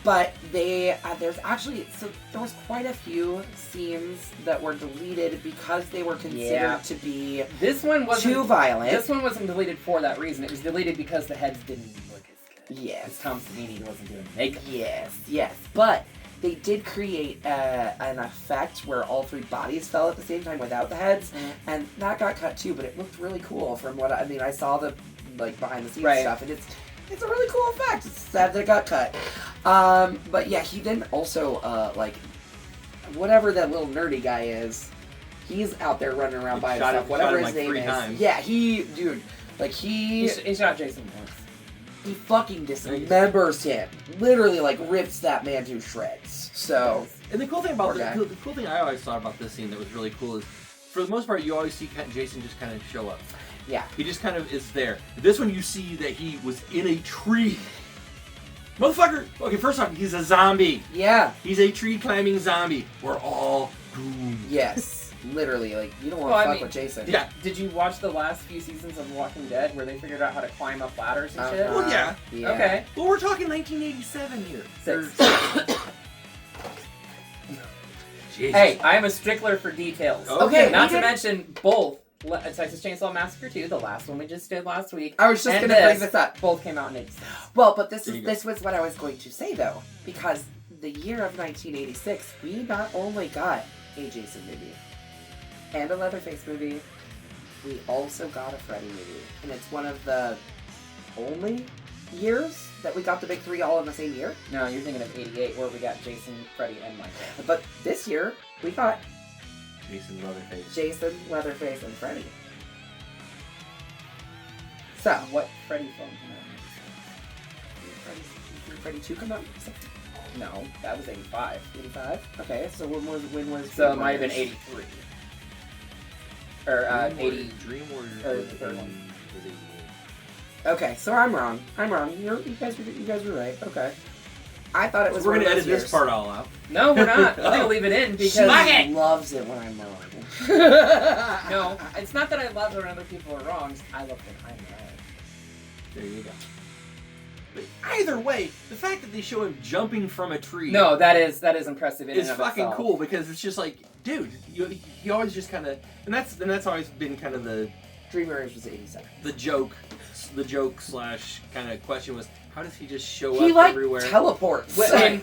Speaker 2: But there's actually there was quite a few scenes that were deleted because they were considered to be too violent.
Speaker 3: This one wasn't deleted for that reason. It was deleted because the heads didn't look as good.
Speaker 2: Yes,
Speaker 3: Tom Savini wasn't doing makeup.
Speaker 2: Yes, but they did create an effect where all 3 bodies fell at the same time without the heads, and that got cut too. But it looked really cool from what I mean. I saw the behind the scenes stuff, and it's a really cool effect. It's sad that it got cut. But yeah, he then also whatever that little nerdy guy is, he's out there running around by himself. Whatever his name is.
Speaker 1: Times.
Speaker 2: Yeah, he
Speaker 3: shot Jason once.
Speaker 2: He fucking dismembers him. Literally, rips that man to shreds. So,
Speaker 1: and the cool thing about the cool thing I always thought about this scene that was really cool is, for the most part, you always see Jason just kind of show up.
Speaker 2: Yeah.
Speaker 1: He just kind of is there. This one, you see that he was in a tree. Motherfucker! Okay, first off, he's a zombie.
Speaker 2: Yeah.
Speaker 1: He's a tree-climbing zombie. We're all doomed.
Speaker 2: Yes. Literally, like, you don't want to fuck with Jason.
Speaker 3: Yeah. Did you watch the last few seasons of Walking Dead where they figured out how to climb up ladders and shit?
Speaker 1: Well, yeah.
Speaker 3: Okay.
Speaker 1: Well, we're talking 1987 here.
Speaker 3: Hey, I am a stickler for details.
Speaker 2: Okay.
Speaker 3: Not to mention both Texas Chainsaw Massacre 2, the last one we just did last week.
Speaker 2: I was just going to bring this up.
Speaker 3: Both came out in 86.
Speaker 2: Well, but this was what I was going to say, though. Because the year of 1986, we not only got a Jason movie and a Leatherface movie, we also got a Freddy movie. And it's one of the only years that we got the big three all in the same year.
Speaker 3: No, you're thinking of 88, where we got Jason, Freddy, and Michael.
Speaker 2: But this year, we got
Speaker 1: Jason,
Speaker 2: Leatherface, and Freddy. So,
Speaker 3: what Freddy film came out?
Speaker 2: Did Freddy 2 come out?
Speaker 3: No, that was 85.
Speaker 2: 85? Okay, so when was
Speaker 3: So it might have been 83. Or 80.
Speaker 1: Dream Warrior.
Speaker 3: Or 31.
Speaker 2: Okay, so I'm wrong. You guys were right. Okay. I thought it was.
Speaker 1: So we're
Speaker 2: gonna
Speaker 1: edit this part all out.
Speaker 3: No, we're not. We're gonna leave it in because
Speaker 2: he loves it when I'm wrong.
Speaker 3: No, it's not that I love it when other people are wrong. I love when I'm right.
Speaker 1: There you go. But either way, the fact that they show him jumping from a tree.
Speaker 3: No, that is impressive.
Speaker 1: It's fucking cool because it's just like, dude, you always just kind of, and that's always been kind of the
Speaker 2: Dream Warriors was 87.
Speaker 1: The joke slash kind of question was, how does he just show
Speaker 2: up
Speaker 1: everywhere?
Speaker 2: He teleports.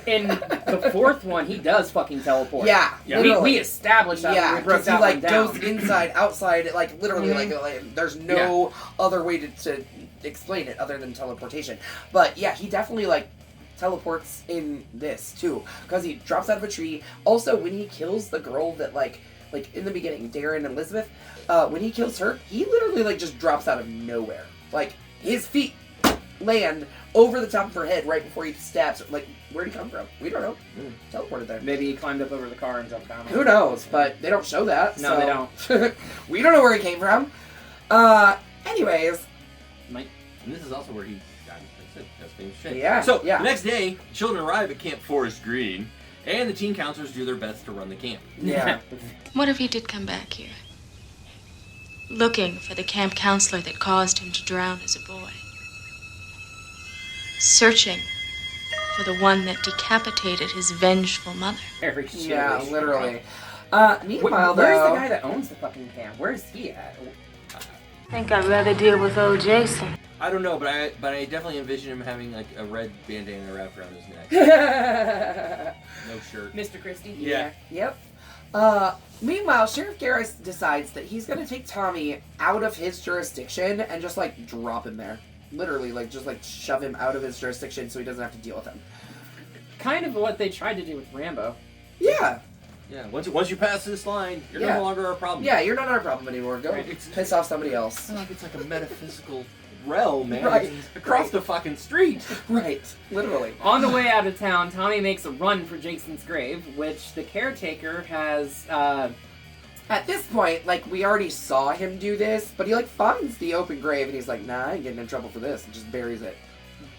Speaker 3: In the fourth one, he does fucking teleport.
Speaker 2: Yeah.
Speaker 3: We established that.
Speaker 2: Yeah,
Speaker 3: because
Speaker 2: he like goes inside, outside, like literally, like there's no other way to explain it other than teleportation. But yeah, he definitely like teleports in this too, because he drops out of a tree. Also, when he kills the girl that like in the beginning, Darren and Elizabeth, when he kills her, he literally like just drops out of nowhere. Like his feet land over the top of her head right before he stabs her. Like, where'd he come from? We don't know. Teleported there.
Speaker 3: Maybe he climbed up over the car and jumped down.
Speaker 2: Who knows? But they don't show that.
Speaker 3: No, they don't.
Speaker 2: We don't know where he came from. Anyways.
Speaker 1: And this is also where he got that's famous shit.
Speaker 2: Yeah.
Speaker 1: So, the next day, children arrive at Camp Forrest Green, and the teen counselors do their best to run the camp.
Speaker 2: Yeah.
Speaker 8: What if he did come back here? Looking for the camp counselor that caused him to drown as a boy. Searching for the one that decapitated his vengeful mother.
Speaker 2: Yeah, literally. Meanwhile,
Speaker 3: where's the guy that owns the fucking camp? Where's he at?
Speaker 8: I think I'd rather deal with old Jason.
Speaker 1: I don't know, but I definitely envision him having like a red bandana wrapped around his neck. No shirt.
Speaker 3: Mr. Christie?
Speaker 1: Yeah.
Speaker 2: Yep. Meanwhile, Sheriff Garris decides that he's gonna take Tommy out of his jurisdiction and just like drop him there. Literally, like just like shove him out of his jurisdiction so he doesn't have to deal with him.
Speaker 3: Kind of what they tried to do with Rambo.
Speaker 2: Yeah.
Speaker 1: Yeah. Once you pass this line, you're no longer our problem.
Speaker 2: Yeah, you're not our problem anymore. Go piss off somebody else.
Speaker 1: It's not like it's like a metaphysical realm, man.
Speaker 2: Right.
Speaker 1: It's across the fucking street.
Speaker 2: Right. Literally.
Speaker 3: On the way out of town, Tommy makes a run for Jason's grave, which the caretaker has,
Speaker 2: At this point, like, we already saw him do this, but he, like, finds the open grave, and he's like, nah, I ain't getting in trouble for this, and just buries it.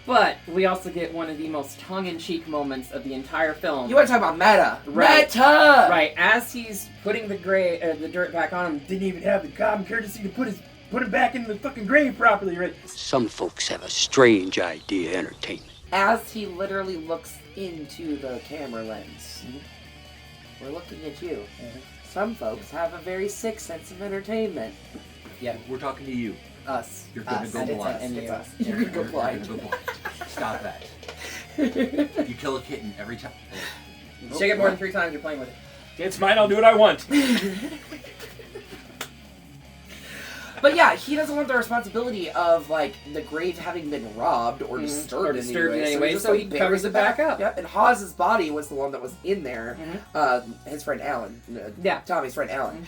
Speaker 3: But we also get one of the most tongue-in-cheek moments of the entire film.
Speaker 2: You want to talk about meta?
Speaker 3: Right.
Speaker 2: Meta!
Speaker 3: Right. As he's putting the dirt back on him, didn't even have the common courtesy to put it back in the fucking grave properly, right?
Speaker 5: Some folks have a strange idea of entertainment.
Speaker 2: As he literally looks into the camera lens. We're looking at you. Some folks have a very sick sense of entertainment.
Speaker 3: Yeah.
Speaker 1: We're talking to you.
Speaker 2: Us.
Speaker 1: You're gonna go blind.
Speaker 2: It's us. You're gonna go blind.
Speaker 1: Stop that. You kill a kitten every time.
Speaker 3: Shake it more than 3 times, you're playing with it.
Speaker 1: It's mine, I'll do what I want.
Speaker 2: But yeah, he doesn't want the responsibility of, like, the grave having been robbed or disturbed in any way.
Speaker 3: So he covers it back up.
Speaker 2: Yep, and Hawes's body was the one that was in there. His friend Alan. Tommy's friend Alan.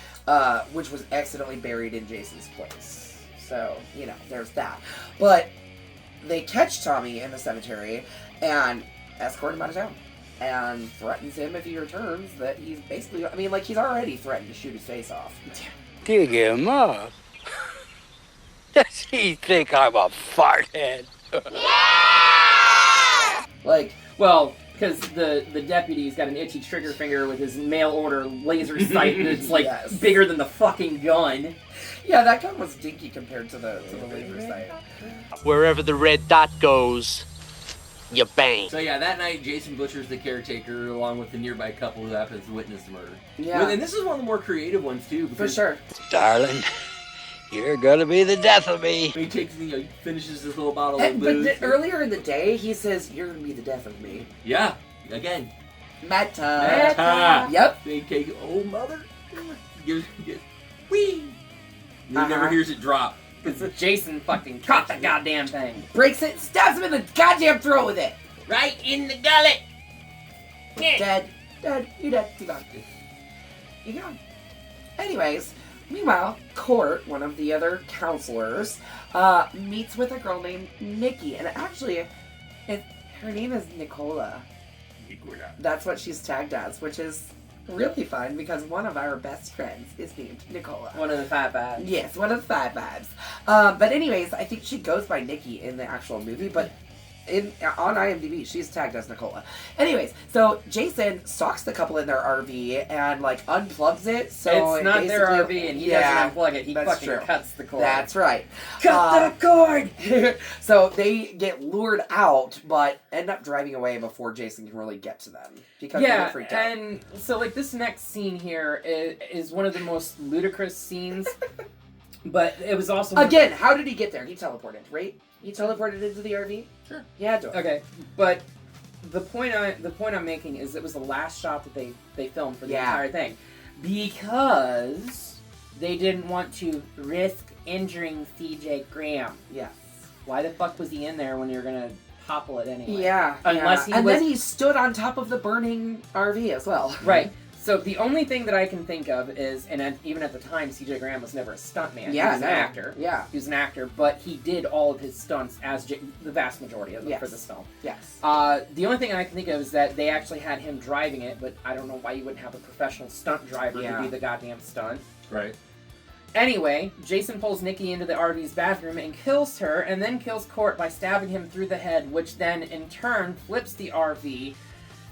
Speaker 2: Which was accidentally buried in Jason's place. So, you know, there's that. But they catch Tommy in the cemetery and escort him out of town. And threatens him if he returns that he's basically, I mean, like, he's already threatened to shoot his face off.
Speaker 5: Dig him up. Does he think I'm a farthead?
Speaker 2: Like,
Speaker 3: well, because the deputy's got an itchy trigger finger with his mail order laser sight that's like bigger than the fucking gun.
Speaker 2: Yeah, that gun was dinky compared to the laser sight.
Speaker 5: Wherever the red dot goes, you bang.
Speaker 1: So yeah, that night Jason butchers the caretaker along with the nearby couple who happens to witness the murder.
Speaker 2: Yeah.
Speaker 1: And this is one of the more creative ones too.
Speaker 2: For sure.
Speaker 5: Darling, you're gonna be the death of me.
Speaker 1: He takes, he finishes this little bottle of
Speaker 2: But
Speaker 1: booze.
Speaker 2: earlier in the day, he says, "You're gonna be the death of me."
Speaker 1: Yeah, again.
Speaker 2: Meta. Yep.
Speaker 1: They take, oh mother, gives, whee. And he never hears it drop.
Speaker 3: Because Jason fucking caught the goddamn thing.
Speaker 2: Breaks it, stabs him in the goddamn throat with it.
Speaker 3: Right in the gullet.
Speaker 2: Dead. You dead. You gone. You gone. Anyways, meanwhile, Court, one of the other counselors, meets with a girl named Nikki. And actually, her name is Nicola. That's what she's tagged as, which is really fun because one of our best friends is named Nicola.
Speaker 3: One of the Fat Babs.
Speaker 2: Yes, one of the Fat Babs. But anyways, I think she goes by Nikki in the actual movie, but on IMDb, she's tagged as Nicola. Anyways, so Jason stalks the couple in their RV and like unplugs it. So
Speaker 3: it's not their RV, and he doesn't unplug it. He fucking cuts the cord.
Speaker 2: That's right.
Speaker 3: Cut the cord.
Speaker 2: So they get lured out, but end up driving away before Jason can really get to them because they get freaked out.
Speaker 3: And so like this next scene here is one of the most ludicrous scenes, but it was also
Speaker 2: again. How did he get there? He teleported, right? He teleported into the RV?
Speaker 1: Sure.
Speaker 2: He had to.
Speaker 3: Okay, but the point I'm making is it was the last shot that they filmed for the entire thing because they didn't want to risk injuring CJ Graham.
Speaker 2: Yes.
Speaker 3: Why the fuck was he in there when you're gonna topple it anyway?
Speaker 2: Yeah.
Speaker 3: Unless
Speaker 2: and then he stood on top of the burning RV as well.
Speaker 3: Right. So the only thing that I can think of is, and even at the time, CJ Graham was never a stuntman.
Speaker 2: Yeah,
Speaker 3: he was an actor.
Speaker 2: Yeah.
Speaker 3: He was an actor, but he did all of his stunts as the vast majority of them for this film.
Speaker 2: Yes.
Speaker 3: The only thing I can think of is that they actually had him driving it, but I don't know why you wouldn't have a professional stunt driver to do the goddamn stunt.
Speaker 1: Right.
Speaker 3: Anyway, Jason pulls Nikki into the RV's bathroom and kills her, and then kills Court by stabbing him through the head, which then, in turn, flips the RV.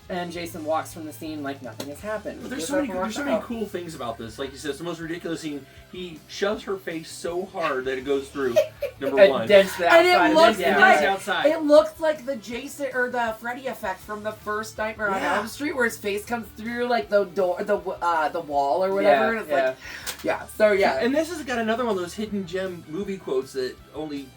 Speaker 3: And Jason walks from the scene like nothing has happened.
Speaker 1: But there's so many cool things about this. Like you said, it's the most ridiculous scene. He shoves her face so hard that it goes through. Number one,
Speaker 3: dents the outside,
Speaker 2: and it looks
Speaker 1: outside.
Speaker 2: It looks like the Jason or the Freddy effect from the first Nightmare on Elm Street, where his face comes through like the door, the wall or whatever. And it's
Speaker 1: And this has got another one of those hidden gem movie quotes that only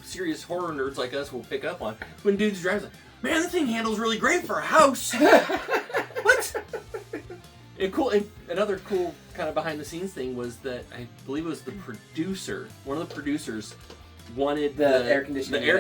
Speaker 1: serious horror nerds like us will pick up on. When dudes drives like, man, this thing handles really great for a house. What? And another cool kind of behind the scenes thing was that I believe it was the producer, one of the producers, wanted the air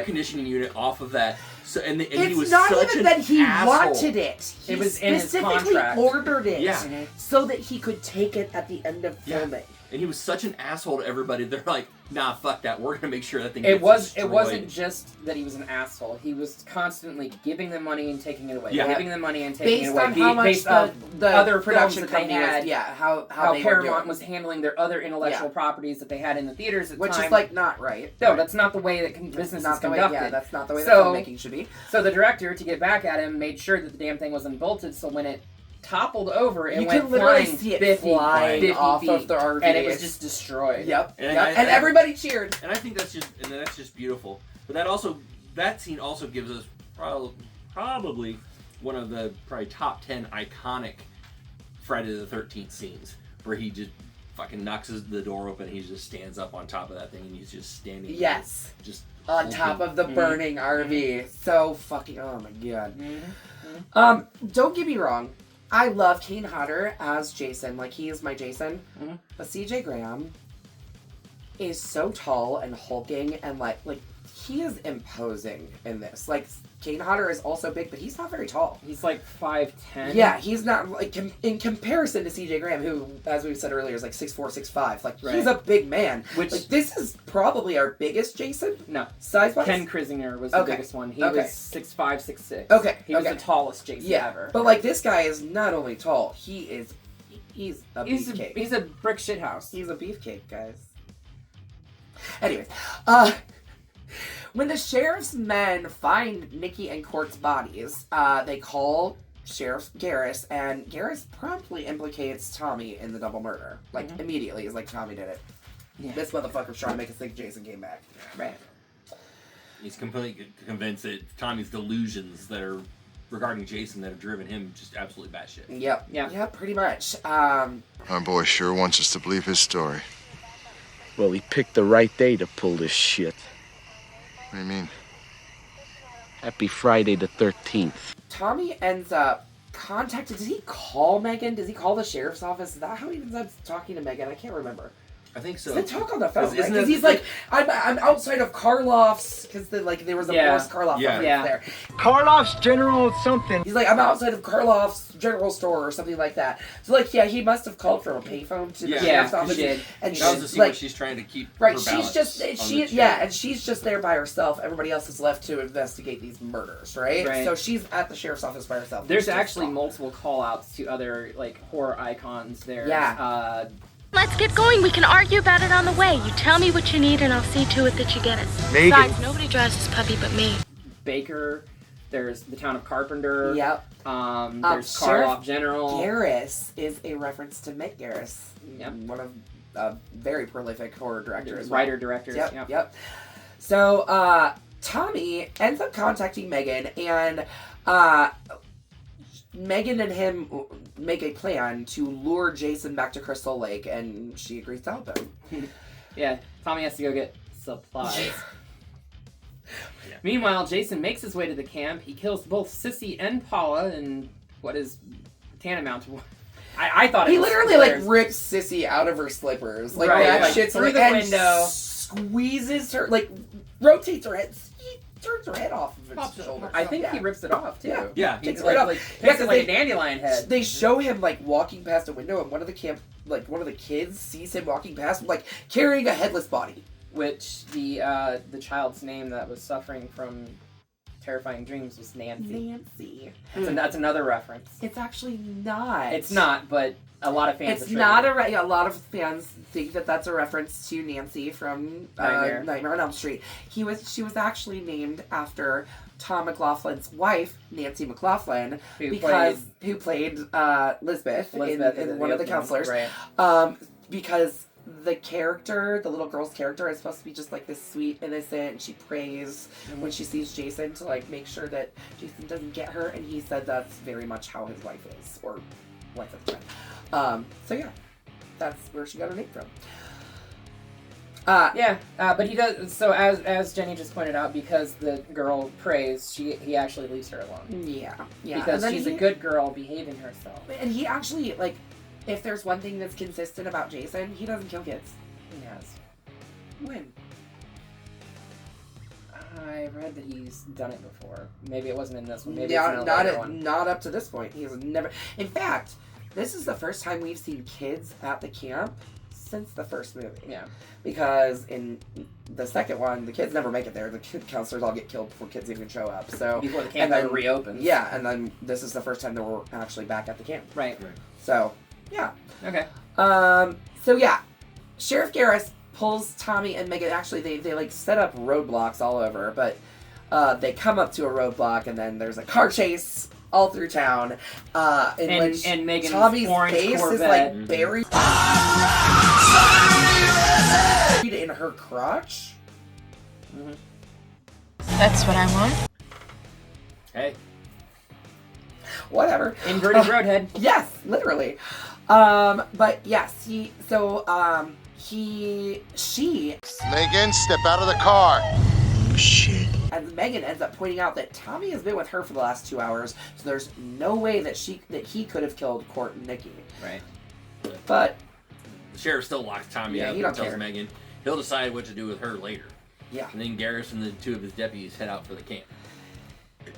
Speaker 1: conditioning unit off of that. So and he was
Speaker 2: not
Speaker 1: such
Speaker 2: even
Speaker 1: an
Speaker 2: that he
Speaker 1: asshole.
Speaker 2: wanted it. He
Speaker 3: it was in his
Speaker 2: specifically
Speaker 3: contract.
Speaker 2: ordered it
Speaker 1: Yeah.
Speaker 2: so that he could take it at the end of filming.
Speaker 1: And he was such an asshole to everybody. They're like, nah, fuck that. We're gonna make sure that thing.
Speaker 3: It
Speaker 1: destroyed.
Speaker 3: wasn't just that he was an asshole. He was constantly giving them money and taking it away.
Speaker 1: Yeah.
Speaker 3: Giving them money and taking
Speaker 2: Based
Speaker 3: it away.
Speaker 2: on how much
Speaker 3: based on
Speaker 2: the
Speaker 3: other
Speaker 2: production
Speaker 3: films that they
Speaker 2: company
Speaker 3: had.
Speaker 2: how they
Speaker 3: Paramount
Speaker 2: were doing.
Speaker 3: was handling their other intellectual properties that they had in the theaters at the
Speaker 2: Which
Speaker 3: time.
Speaker 2: is like not right.
Speaker 3: No, that's not the way that business is conducted.
Speaker 2: That's not the way that
Speaker 3: So-
Speaker 2: filmmaking should be.
Speaker 3: So the director, to get back at him, made sure that the damn thing wasn't bolted, so when it toppled over, it
Speaker 2: You
Speaker 3: went
Speaker 2: can literally
Speaker 3: flying
Speaker 2: see it
Speaker 3: 50
Speaker 2: flying
Speaker 3: 50
Speaker 2: off
Speaker 3: feet,
Speaker 2: of the RV.
Speaker 3: and it was just destroyed.
Speaker 2: Yep.
Speaker 1: And
Speaker 2: And everybody cheered.
Speaker 1: And I think that's just beautiful. But that scene also gives us probably one of the top 10 iconic Friday the 13th scenes, where he just fucking knocks the door open. He just stands up on top of that thing, and he's just standing.
Speaker 2: Yes.
Speaker 1: There, just
Speaker 2: On top of the burning RV. So fucking, oh my god. Don't get me wrong. I love Kane Hodder as Jason. Like, he is my Jason. But CJ Graham is so tall and hulking and like he is imposing in this. Like, Kane Hodder is also big, but he's not very tall.
Speaker 3: He's like 5'10".
Speaker 2: Yeah, he's not, like, in comparison to CJ Graham, who, as we said earlier, is like 6'4", 6'5". Like, he's a big man.
Speaker 3: Which,
Speaker 2: like, this is probably our biggest Jason?
Speaker 3: No.
Speaker 2: Size-wise?
Speaker 3: Ken Krisinger was the biggest one. He was 6'5", 6'6".
Speaker 2: Okay.
Speaker 3: He was the tallest Jason ever.
Speaker 2: But, like, this guy is not only tall, he's a beefcake.
Speaker 3: He's a brick shithouse.
Speaker 2: He's a beefcake, guys. Anyways, When the sheriff's men find Nikki and Court's bodies, they call Sheriff Garris, and Garris promptly implicates Tommy in the double murder. Like, immediately. He's like, Tommy did it. Yeah. This motherfucker's trying to make us think Jason came back.
Speaker 3: Right.
Speaker 1: He's completely convinced that Tommy's delusions that are regarding Jason that have driven him just absolutely batshit.
Speaker 2: Yep. Yeah. Yep, pretty much.
Speaker 6: Our boy sure wants us to believe his story.
Speaker 5: Well, he picked the right day to pull this shit.
Speaker 6: What do you mean?
Speaker 5: Happy Friday the 13th.
Speaker 2: Tommy ends up contacting... Does he call Megan? Does he call the sheriff's office? Is that how he ends up talking to Megan? I can't remember.
Speaker 1: I think so.
Speaker 2: They talk on the phone, right? Because he's like, I'm outside of Karloff's, because there was a Boris Karloff reference there.
Speaker 4: Karloff's General something.
Speaker 2: He's like, I'm outside of Karloff's general store or something like that. So like, yeah, he must have called from a payphone to the sheriff's office.
Speaker 1: And she's like, she's trying to keep her
Speaker 2: she's just and she's just there by herself. Everybody else is left to investigate these murders, right? So she's at the sheriff's office by herself.
Speaker 3: There's actually multiple call-outs to other like horror icons there.
Speaker 2: Yeah.
Speaker 8: Let's get going. We can argue about it on the way. You tell me what you need and I'll see to it that you get it.
Speaker 4: Megan.
Speaker 8: Besides, nobody drives this puppy but me.
Speaker 3: Baker. There's the town of Carpenter.
Speaker 2: Yep.
Speaker 3: There's Karloff General.
Speaker 2: Garris is a reference to Mick Garris.
Speaker 3: Yep.
Speaker 2: One of a very prolific horror directors.
Speaker 3: Writer-directors.
Speaker 2: Yep. So, Tommy ends up contacting Megan, and Megan and him make a plan to lure Jason back to Crystal Lake, and she agrees to help him.
Speaker 3: Yeah, Tommy has to go get supplies. Meanwhile, Jason makes his way to the camp. He kills both Sissy and Paula in what is tantamount to... I thought
Speaker 2: he literally like rips Sissy out of her slippers, like that shit's
Speaker 3: through the window,
Speaker 2: squeezes her, like rotates her head. Turns her head off of its shoulder.
Speaker 3: I think he rips it off too.
Speaker 1: Yeah,
Speaker 3: he takes it right off. Like a dandelion head.
Speaker 2: They show him like walking past a window, and one of the kids sees him walking past, like carrying a headless body.
Speaker 3: Which the child's name that was suffering from terrifying dreams was Nancy. That's another reference.
Speaker 2: It's actually not.
Speaker 3: It's not, but a lot of fans.
Speaker 2: It's not a lot of fans think that that's a reference to Nancy from Nightmare on Elm Street. She was actually named after Tom McLaughlin's wife, Nancy McLaughlin, who played Lisbeth in one of the counselors.
Speaker 3: Right.
Speaker 2: Because the little girl's character is supposed to be just like this sweet, innocent, and she prays when she sees Jason to like make sure that Jason doesn't get her, and he said that's very much how his wife is, or wife at the time. So yeah, that's where she got her name from.
Speaker 3: But he does. So as Jenny just pointed out, because the girl prays, he actually leaves her alone.
Speaker 2: Yeah.
Speaker 3: Because she's a good girl behaving herself.
Speaker 2: And he actually like, if there's one thing that's consistent about Jason, he doesn't kill kids.
Speaker 3: He has.
Speaker 2: When?
Speaker 3: I read that he's done it before. Maybe it wasn't in this one. Maybe it's in another one.
Speaker 2: Not up to this point. He has never. In fact, this is the first time we've seen kids at the camp since the first movie.
Speaker 3: Yeah.
Speaker 2: Because in the second one, the kids never make it there. The kid counselors all get killed before kids even show up. So
Speaker 3: before the camp ever reopens.
Speaker 2: Yeah, and then this is the first time that we're actually back at the camp.
Speaker 3: Right.
Speaker 2: So, yeah.
Speaker 3: Okay.
Speaker 2: So yeah, Sheriff Garris pulls Tommy and Megan. Actually, they like set up roadblocks all over, but they come up to a roadblock, and then there's a car chase all through town.
Speaker 3: And Megan's
Speaker 2: Tommy's
Speaker 3: orange
Speaker 2: face
Speaker 3: Corvette
Speaker 2: is like buried in her crotch.
Speaker 3: Mm-hmm.
Speaker 8: That's what I want.
Speaker 1: Hey.
Speaker 2: Whatever.
Speaker 3: Inverted roadhead.
Speaker 2: Yes, literally. But yes, she.
Speaker 6: Megan, step out of the car.
Speaker 4: Shit.
Speaker 2: And Megan ends up pointing out that Tommy has been with her for the last 2 hours, so there's no way that he could have killed Court and Nikki.
Speaker 3: Right.
Speaker 2: But
Speaker 1: the sheriff still locks Tommy up and tells Megan he'll decide what to do with her later.
Speaker 2: Yeah.
Speaker 1: And then Garris and the two of his deputies head out for the camp.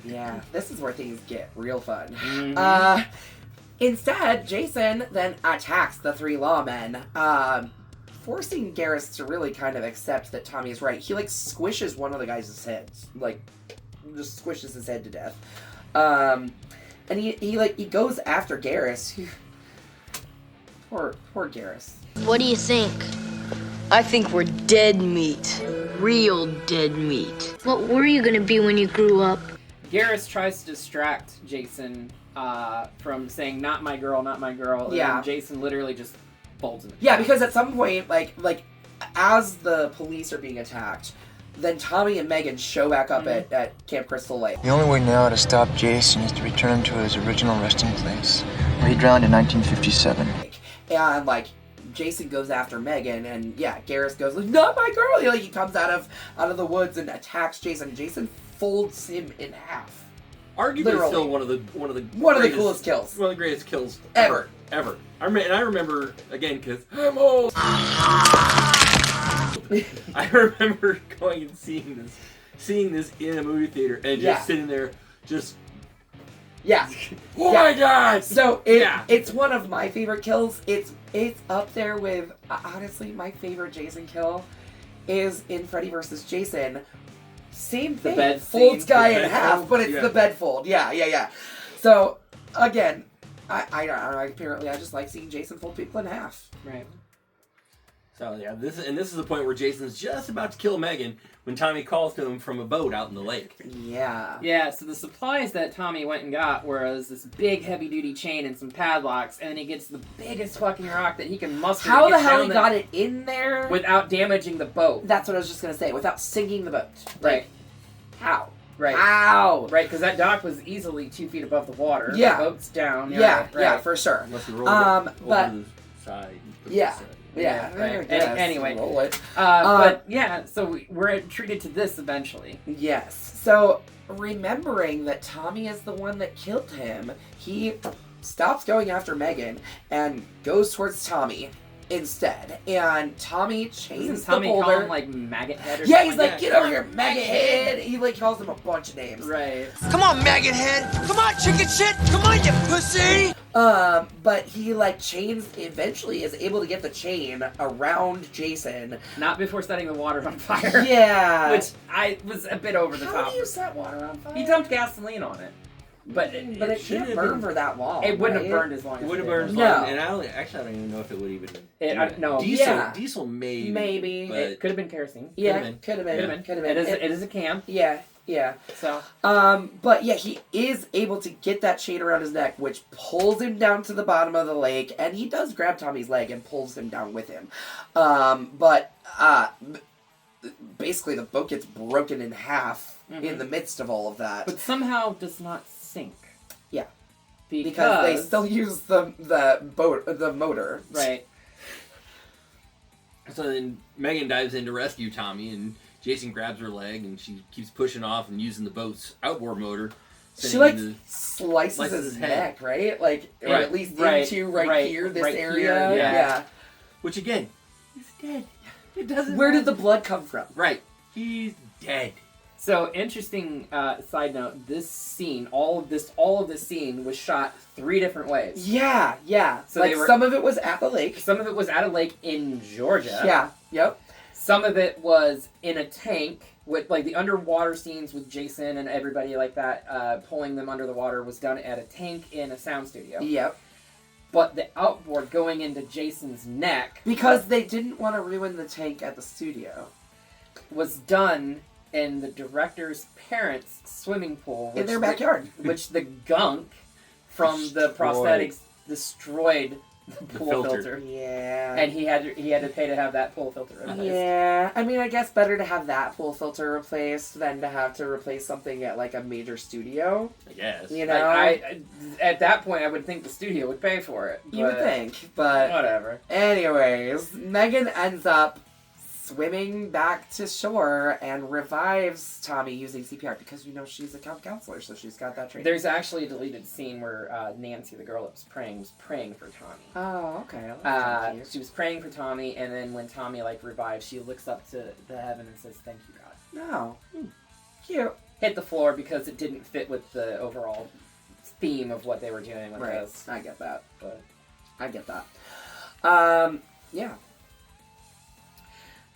Speaker 2: Yeah, this is where things get real fun.
Speaker 3: Mm-hmm.
Speaker 2: Instead, Jason then attacks the three lawmen, forcing Garris to really kind of accept that Tommy is right. He like squishes one of the guys' heads, like just squishes his head to death. And he goes after Garris. Poor Garris.
Speaker 8: What do you think?
Speaker 9: I think we're dead meat. Real dead meat.
Speaker 8: What were you gonna be when you grew up?
Speaker 3: Garrus tries to distract Jason from saying, not my girl, not my girl.
Speaker 2: Yeah.
Speaker 3: And Jason literally just folds him.
Speaker 2: Yeah, because at some point, like as the police are being attacked, then Tommy and Megan show back up at Camp Crystal Lake.
Speaker 4: The only way now to stop Jason is to return him to his original resting place, where he drowned in 1957.
Speaker 2: And, like, Jason goes after Megan, and yeah, Garrus goes, like, not my girl! He comes out of the woods and attacks Jason. Jason folds him in half.
Speaker 1: Arguably
Speaker 2: Literally.
Speaker 1: still one of the
Speaker 2: coolest kills.
Speaker 1: One of the greatest kills
Speaker 2: Ever.
Speaker 1: I remember, again, because I'm old. I remember going and seeing this in a movie theater and just sitting there, just
Speaker 2: yeah.
Speaker 1: Oh my god!
Speaker 2: So it's one of my favorite kills. It's up there with honestly my favorite Jason kill is in Freddy vs. Jason. Same thing.
Speaker 3: The bed
Speaker 2: folds
Speaker 3: scene,
Speaker 2: guy
Speaker 3: the
Speaker 2: in
Speaker 3: bed
Speaker 2: half,
Speaker 3: fold.
Speaker 2: but it's the bed fold. Yeah. So again, I don't know. Apparently, I just like seeing Jason fold people in half.
Speaker 3: Right.
Speaker 1: So yeah, this is the point where Jason's just about to kill Megan when Tommy calls to him from a boat out in the lake.
Speaker 2: Yeah.
Speaker 3: Yeah, so the supplies that Tommy went and got was this big heavy-duty chain and some padlocks, and then he gets the biggest fucking rock that he can muster.
Speaker 2: How the hell he got it in there?
Speaker 3: Without damaging the boat.
Speaker 2: That's what I was just going to say. Without sinking the boat.
Speaker 3: Right.
Speaker 2: How?
Speaker 3: Right.
Speaker 2: How?
Speaker 3: Right, because that dock was easily 2 feet above the water.
Speaker 2: Yeah.
Speaker 3: The boat's down.
Speaker 2: Yeah, for sure.
Speaker 1: Unless you roll
Speaker 2: but
Speaker 1: over the side.
Speaker 2: Yeah.
Speaker 3: Right.
Speaker 2: Yes,
Speaker 3: Anyway.
Speaker 2: roll it.
Speaker 3: But yeah, so we're treated to this eventually.
Speaker 2: Yes. So remembering that Tommy is the one that killed him, he stops going after Megan and goes towards Tommy instead. And Tommy chains the
Speaker 3: Tommy
Speaker 2: boulder.
Speaker 3: call him like maggot head or
Speaker 2: Yeah,
Speaker 3: something
Speaker 2: he's
Speaker 3: like
Speaker 2: like,
Speaker 3: that?
Speaker 2: get over here, maggot head. He calls him a bunch of names.
Speaker 3: Right.
Speaker 9: Come on, maggot head. Come on, chicken shit. Come on, you pussy.
Speaker 2: But he chains, eventually is able to get the chain around Jason.
Speaker 3: Not before setting the water on fire.
Speaker 2: Yeah.
Speaker 3: Which I was a bit over the top.
Speaker 2: How do you set water on fire?
Speaker 3: He dumped gasoline on it. But
Speaker 2: it can't burn for that long.
Speaker 3: It wouldn't have
Speaker 2: right?
Speaker 3: burned as long as
Speaker 1: It would have
Speaker 3: did.
Speaker 1: burned as long. And I don't even know if it would even.
Speaker 3: No.
Speaker 1: Diesel maybe.
Speaker 2: Maybe.
Speaker 1: But
Speaker 3: It could have been kerosene.
Speaker 2: Yeah, could have been.
Speaker 3: It is a camp.
Speaker 2: Yeah.
Speaker 3: So.
Speaker 2: But yeah, he is able to get that chain around his neck, which pulls him down to the bottom of the lake, and he does grab Tommy's leg and pulls him down with him. Basically the boat gets broken in half in the midst of all of that.
Speaker 3: But somehow does not sink.
Speaker 2: Yeah.
Speaker 3: Because
Speaker 2: they still use the motor.
Speaker 3: Right.
Speaker 1: So then Megan dives in to rescue Tommy, and Jason grabs her leg, and she keeps pushing off and using the boat's outboard motor.
Speaker 2: She slices his neck, right? Or at least into right here, this area.
Speaker 1: Here,
Speaker 2: yeah.
Speaker 1: Which again, he's dead. It doesn't.
Speaker 2: Where did the blood come from?
Speaker 1: Right. He's dead.
Speaker 3: So interesting side note. This scene, all of this scene was shot 3 different ways.
Speaker 2: Yeah. So some of it was at the lake.
Speaker 3: Some of it was at a lake in Georgia.
Speaker 2: Yeah. Yep.
Speaker 3: Some of it was in a tank with the underwater scenes with Jason and everybody like that, pulling them under the water was done at a tank in a sound studio.
Speaker 2: Yep.
Speaker 3: But the outboard going into Jason's neck,
Speaker 2: because they didn't want to ruin the tank at the studio,
Speaker 3: was done in the director's parents' swimming pool
Speaker 2: in their backyard,
Speaker 3: which the gunk from the prosthetics destroyed the pool filter.
Speaker 2: Yeah.
Speaker 3: And he had to pay to have that pool filter replaced.
Speaker 2: Yeah. I mean, I guess better to have that pool filter replaced than to have to replace something at a major studio.
Speaker 1: I guess.
Speaker 2: You know?
Speaker 3: I at that point, I would think the studio would pay for it.
Speaker 2: You would think, but
Speaker 3: whatever.
Speaker 2: Anyways, Megan ends up swimming back to shore and revives Tommy using CPR because she's a camp counselor, so she's got that training.
Speaker 3: There's actually a deleted scene where Nancy, the girl that was praying for Tommy.
Speaker 2: Oh, okay.
Speaker 3: She was praying for Tommy, and then when Tommy revives, she looks up to the heaven and says, "Thank you, God."
Speaker 2: No. Cute.
Speaker 3: Hit the floor because it didn't fit with the overall theme of what they were doing with this.
Speaker 2: I get that.
Speaker 3: But
Speaker 2: I get that. Yeah.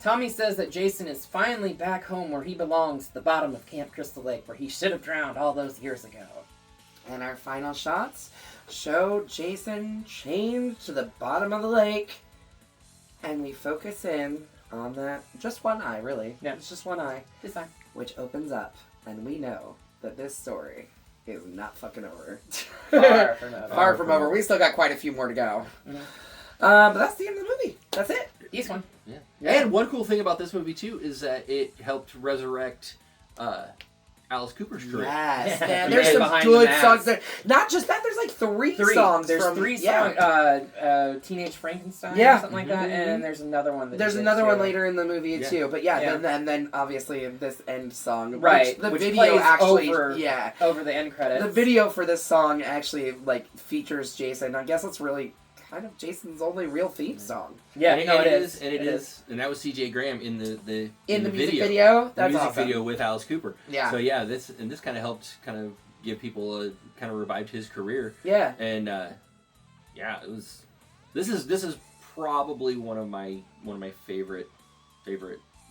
Speaker 3: Tommy says that Jason is finally back home where he belongs, the bottom of Camp Crystal Lake, where he should have drowned all those years ago.
Speaker 2: And our final shots show Jason chained to the bottom of the lake, and we focus in on that. Just one eye, really.
Speaker 3: Yeah.
Speaker 2: It's just one eye.
Speaker 3: This time.
Speaker 2: Which opens up, and we know that this story is not fucking over.
Speaker 3: Far from over.
Speaker 2: Far from over. We still got quite a few more to go.
Speaker 3: Mm-hmm.
Speaker 2: But that's the end of the movie. That's it.
Speaker 3: East one.
Speaker 1: Yeah. And one cool thing about this movie, too, is that it helped resurrect Alice Cooper's career.
Speaker 2: Yes,
Speaker 3: Yeah.
Speaker 2: man.
Speaker 3: Yeah.
Speaker 2: There's some
Speaker 3: Behind
Speaker 2: good
Speaker 3: the
Speaker 2: songs there. Not just that, there's like three songs.
Speaker 3: There's
Speaker 2: from,
Speaker 3: 3
Speaker 2: yeah.
Speaker 3: songs. Teenage Frankenstein
Speaker 2: Yeah.
Speaker 3: or something like that. And there's another one.
Speaker 2: There's another one later in the movie, too. But
Speaker 3: Yeah.
Speaker 2: then obviously this end song.
Speaker 3: Right.
Speaker 2: Which the
Speaker 3: which
Speaker 2: video
Speaker 3: plays
Speaker 2: actually,
Speaker 3: over the end credits.
Speaker 2: The video for this song actually like features Jason. I guess it's really kind of Jason's only real theme song.
Speaker 3: Yeah,
Speaker 1: and it is. And it is. And that was C.J. Graham in the
Speaker 2: music video. That's
Speaker 1: music
Speaker 2: awesome.
Speaker 1: video with Alice Cooper.
Speaker 2: Yeah.
Speaker 1: So yeah, this kind of helped kind of give people a kind of revived his career.
Speaker 2: Yeah.
Speaker 1: And it was. This is probably one of my favorite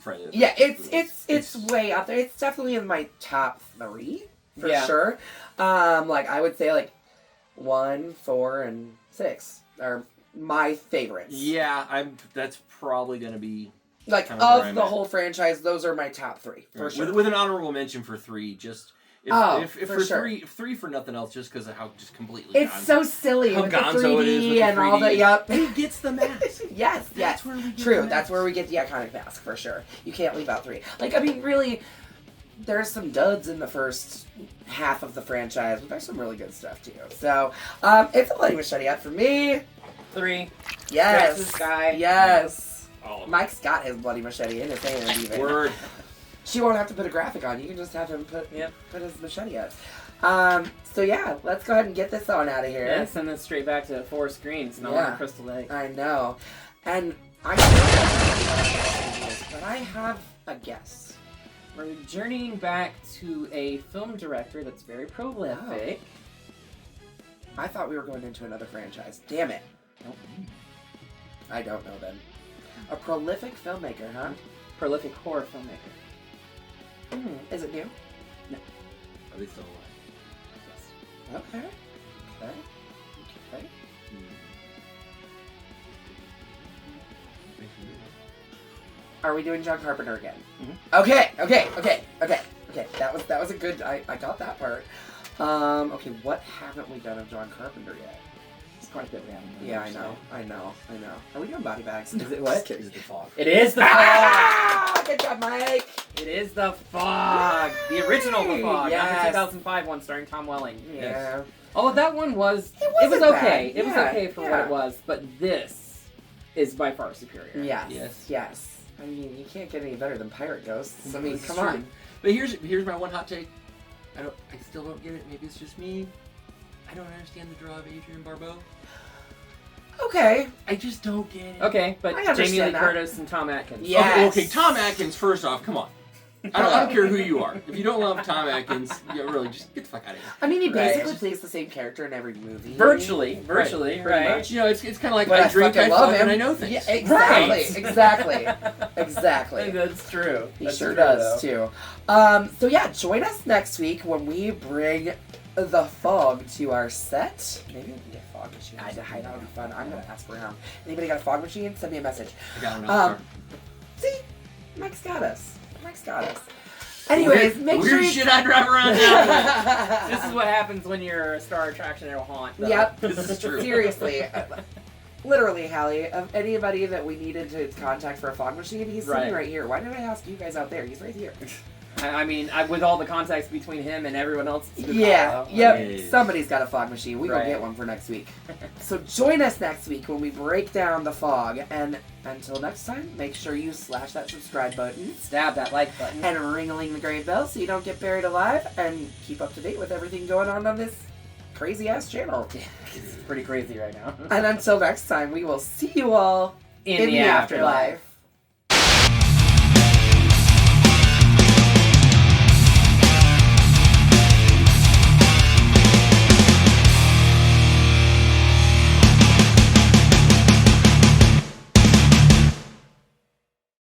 Speaker 1: Friday.
Speaker 2: Yeah, it's way up there. It's definitely in my top 3 for sure. Like I would say like 1, 4, and 6 are my favorites.
Speaker 1: Yeah, that's probably gonna be
Speaker 2: like
Speaker 1: kind of
Speaker 2: the whole franchise. Those are my top 3 for sure.
Speaker 1: With an honorable mention for 3, just. If for sure. three for nothing else, just because of how just completely.
Speaker 2: It's so silly
Speaker 1: how
Speaker 2: with the
Speaker 1: gonzo
Speaker 2: 3D
Speaker 1: it is with the
Speaker 2: and
Speaker 1: 3D.
Speaker 2: all the yep.
Speaker 1: He gets the mask.
Speaker 2: Yes.
Speaker 1: That's where we get
Speaker 2: True.
Speaker 1: the mask.
Speaker 2: That's where we get the iconic mask for sure. You can't leave out 3. Like I mean, really, there's some duds in the first half of the franchise, but there's some really good stuff too. So, it's a Bloody Machete out for me.
Speaker 3: 3.
Speaker 2: Yes.
Speaker 3: Texas guy.
Speaker 2: Yes.
Speaker 1: Oh.
Speaker 2: Mike's got his Bloody Machete in his hand even.
Speaker 1: Word.
Speaker 2: She won't have to put a graphic on. You can just have him put his machete up. So yeah, let's go ahead and get this on out of here.
Speaker 3: Yeah, send this straight back to Forrest Green. It's no longer Crystal Lake.
Speaker 2: I know. And I don't know, but I have a guess.
Speaker 3: We're journeying back to a film director that's very prolific.
Speaker 2: I thought we were going into another franchise. Damn it.
Speaker 3: Nope.
Speaker 2: I don't know then. A prolific filmmaker, huh?
Speaker 3: Prolific horror filmmaker.
Speaker 2: Is it new?
Speaker 3: No.
Speaker 1: Are they still alive?
Speaker 3: Yes.
Speaker 2: Okay. Are we doing John Carpenter again?
Speaker 3: Mm-hmm.
Speaker 2: Okay. That was a good. I got that part. Okay, what haven't we done of John Carpenter yet?
Speaker 3: It's quite a bit we haven't done.
Speaker 2: Yeah, I know. Are we doing Body Bags?
Speaker 3: Is it what?
Speaker 1: Is it the fog?
Speaker 3: It is the fog!
Speaker 2: Ah! Good job, Mike!
Speaker 3: It is the fog! The original The Fog, not the
Speaker 2: Yes.
Speaker 3: 2005 one starring Tom Welling.
Speaker 2: Yeah.
Speaker 3: Yes. Oh, that one was... It was
Speaker 2: wasn't
Speaker 3: okay.
Speaker 2: bad.
Speaker 3: It was
Speaker 2: Yeah,
Speaker 3: okay for what it was, but this is by far superior.
Speaker 2: Yes. I mean, you can't get any better than Pirate Ghosts. I mean,
Speaker 1: This is
Speaker 2: come
Speaker 1: true.
Speaker 2: on.
Speaker 1: But here's my one hot take. I still don't get it. Maybe it's just me. I don't understand the draw of Adrian Barbeau.
Speaker 2: Okay.
Speaker 1: I just don't get it.
Speaker 3: Okay, but
Speaker 2: I
Speaker 3: Jamie Lee
Speaker 2: understand that.
Speaker 3: Curtis and Tom Atkins.
Speaker 2: Yes.
Speaker 1: Okay, Tom Atkins, first off, come on. I don't care who you are. If you don't love Tom Atkins, really, just get the fuck out of here.
Speaker 2: I mean, he
Speaker 3: Right.
Speaker 2: basically plays the same character in every movie.
Speaker 3: Virtually,
Speaker 2: Pretty
Speaker 3: right?
Speaker 2: much.
Speaker 1: You know, it's kind of like
Speaker 2: But
Speaker 1: I drink, I
Speaker 2: fucking love
Speaker 1: fuck,
Speaker 2: him.
Speaker 1: and I know things.
Speaker 2: Yeah, exactly.
Speaker 3: Right.
Speaker 2: Exactly.
Speaker 3: That's true.
Speaker 2: He
Speaker 3: That's
Speaker 2: sure
Speaker 3: true,
Speaker 2: does,
Speaker 3: though.
Speaker 2: too. So yeah, join us next week when we bring the fog to our set. Maybe we can get a fog machine. That would be fun. I'm going to ask around. Anybody got a fog machine? Send me a message.
Speaker 1: I got one.
Speaker 2: See? Mike's got us. Anyways, make sure
Speaker 1: Weird
Speaker 2: you...
Speaker 1: shit I drive around now.
Speaker 3: This is what happens when you're a star attraction at a haunt. Though.
Speaker 2: Yep.
Speaker 1: This is true.
Speaker 2: Seriously. Literally, Hallie, of anybody that we needed to contact for a fog machine, he's sitting right here. Why did I ask you guys out there? He's right here.
Speaker 3: I mean, with all the contacts between him and everyone else, it's a good
Speaker 2: Yeah,
Speaker 3: call, though.
Speaker 2: yep.
Speaker 1: I mean-
Speaker 2: Somebody's got a fog machine. We will
Speaker 3: Right.
Speaker 2: get one for next week. So join us next week when we break down the fog. And until next time, make sure you slash that subscribe button
Speaker 3: Stab that like button.
Speaker 2: and ring-a-ling the grave bell so you don't get buried alive, and keep up to date with everything going on this crazy-ass channel.
Speaker 3: It's pretty crazy right now.
Speaker 2: And until next time, we will see you all
Speaker 3: In the afterlife.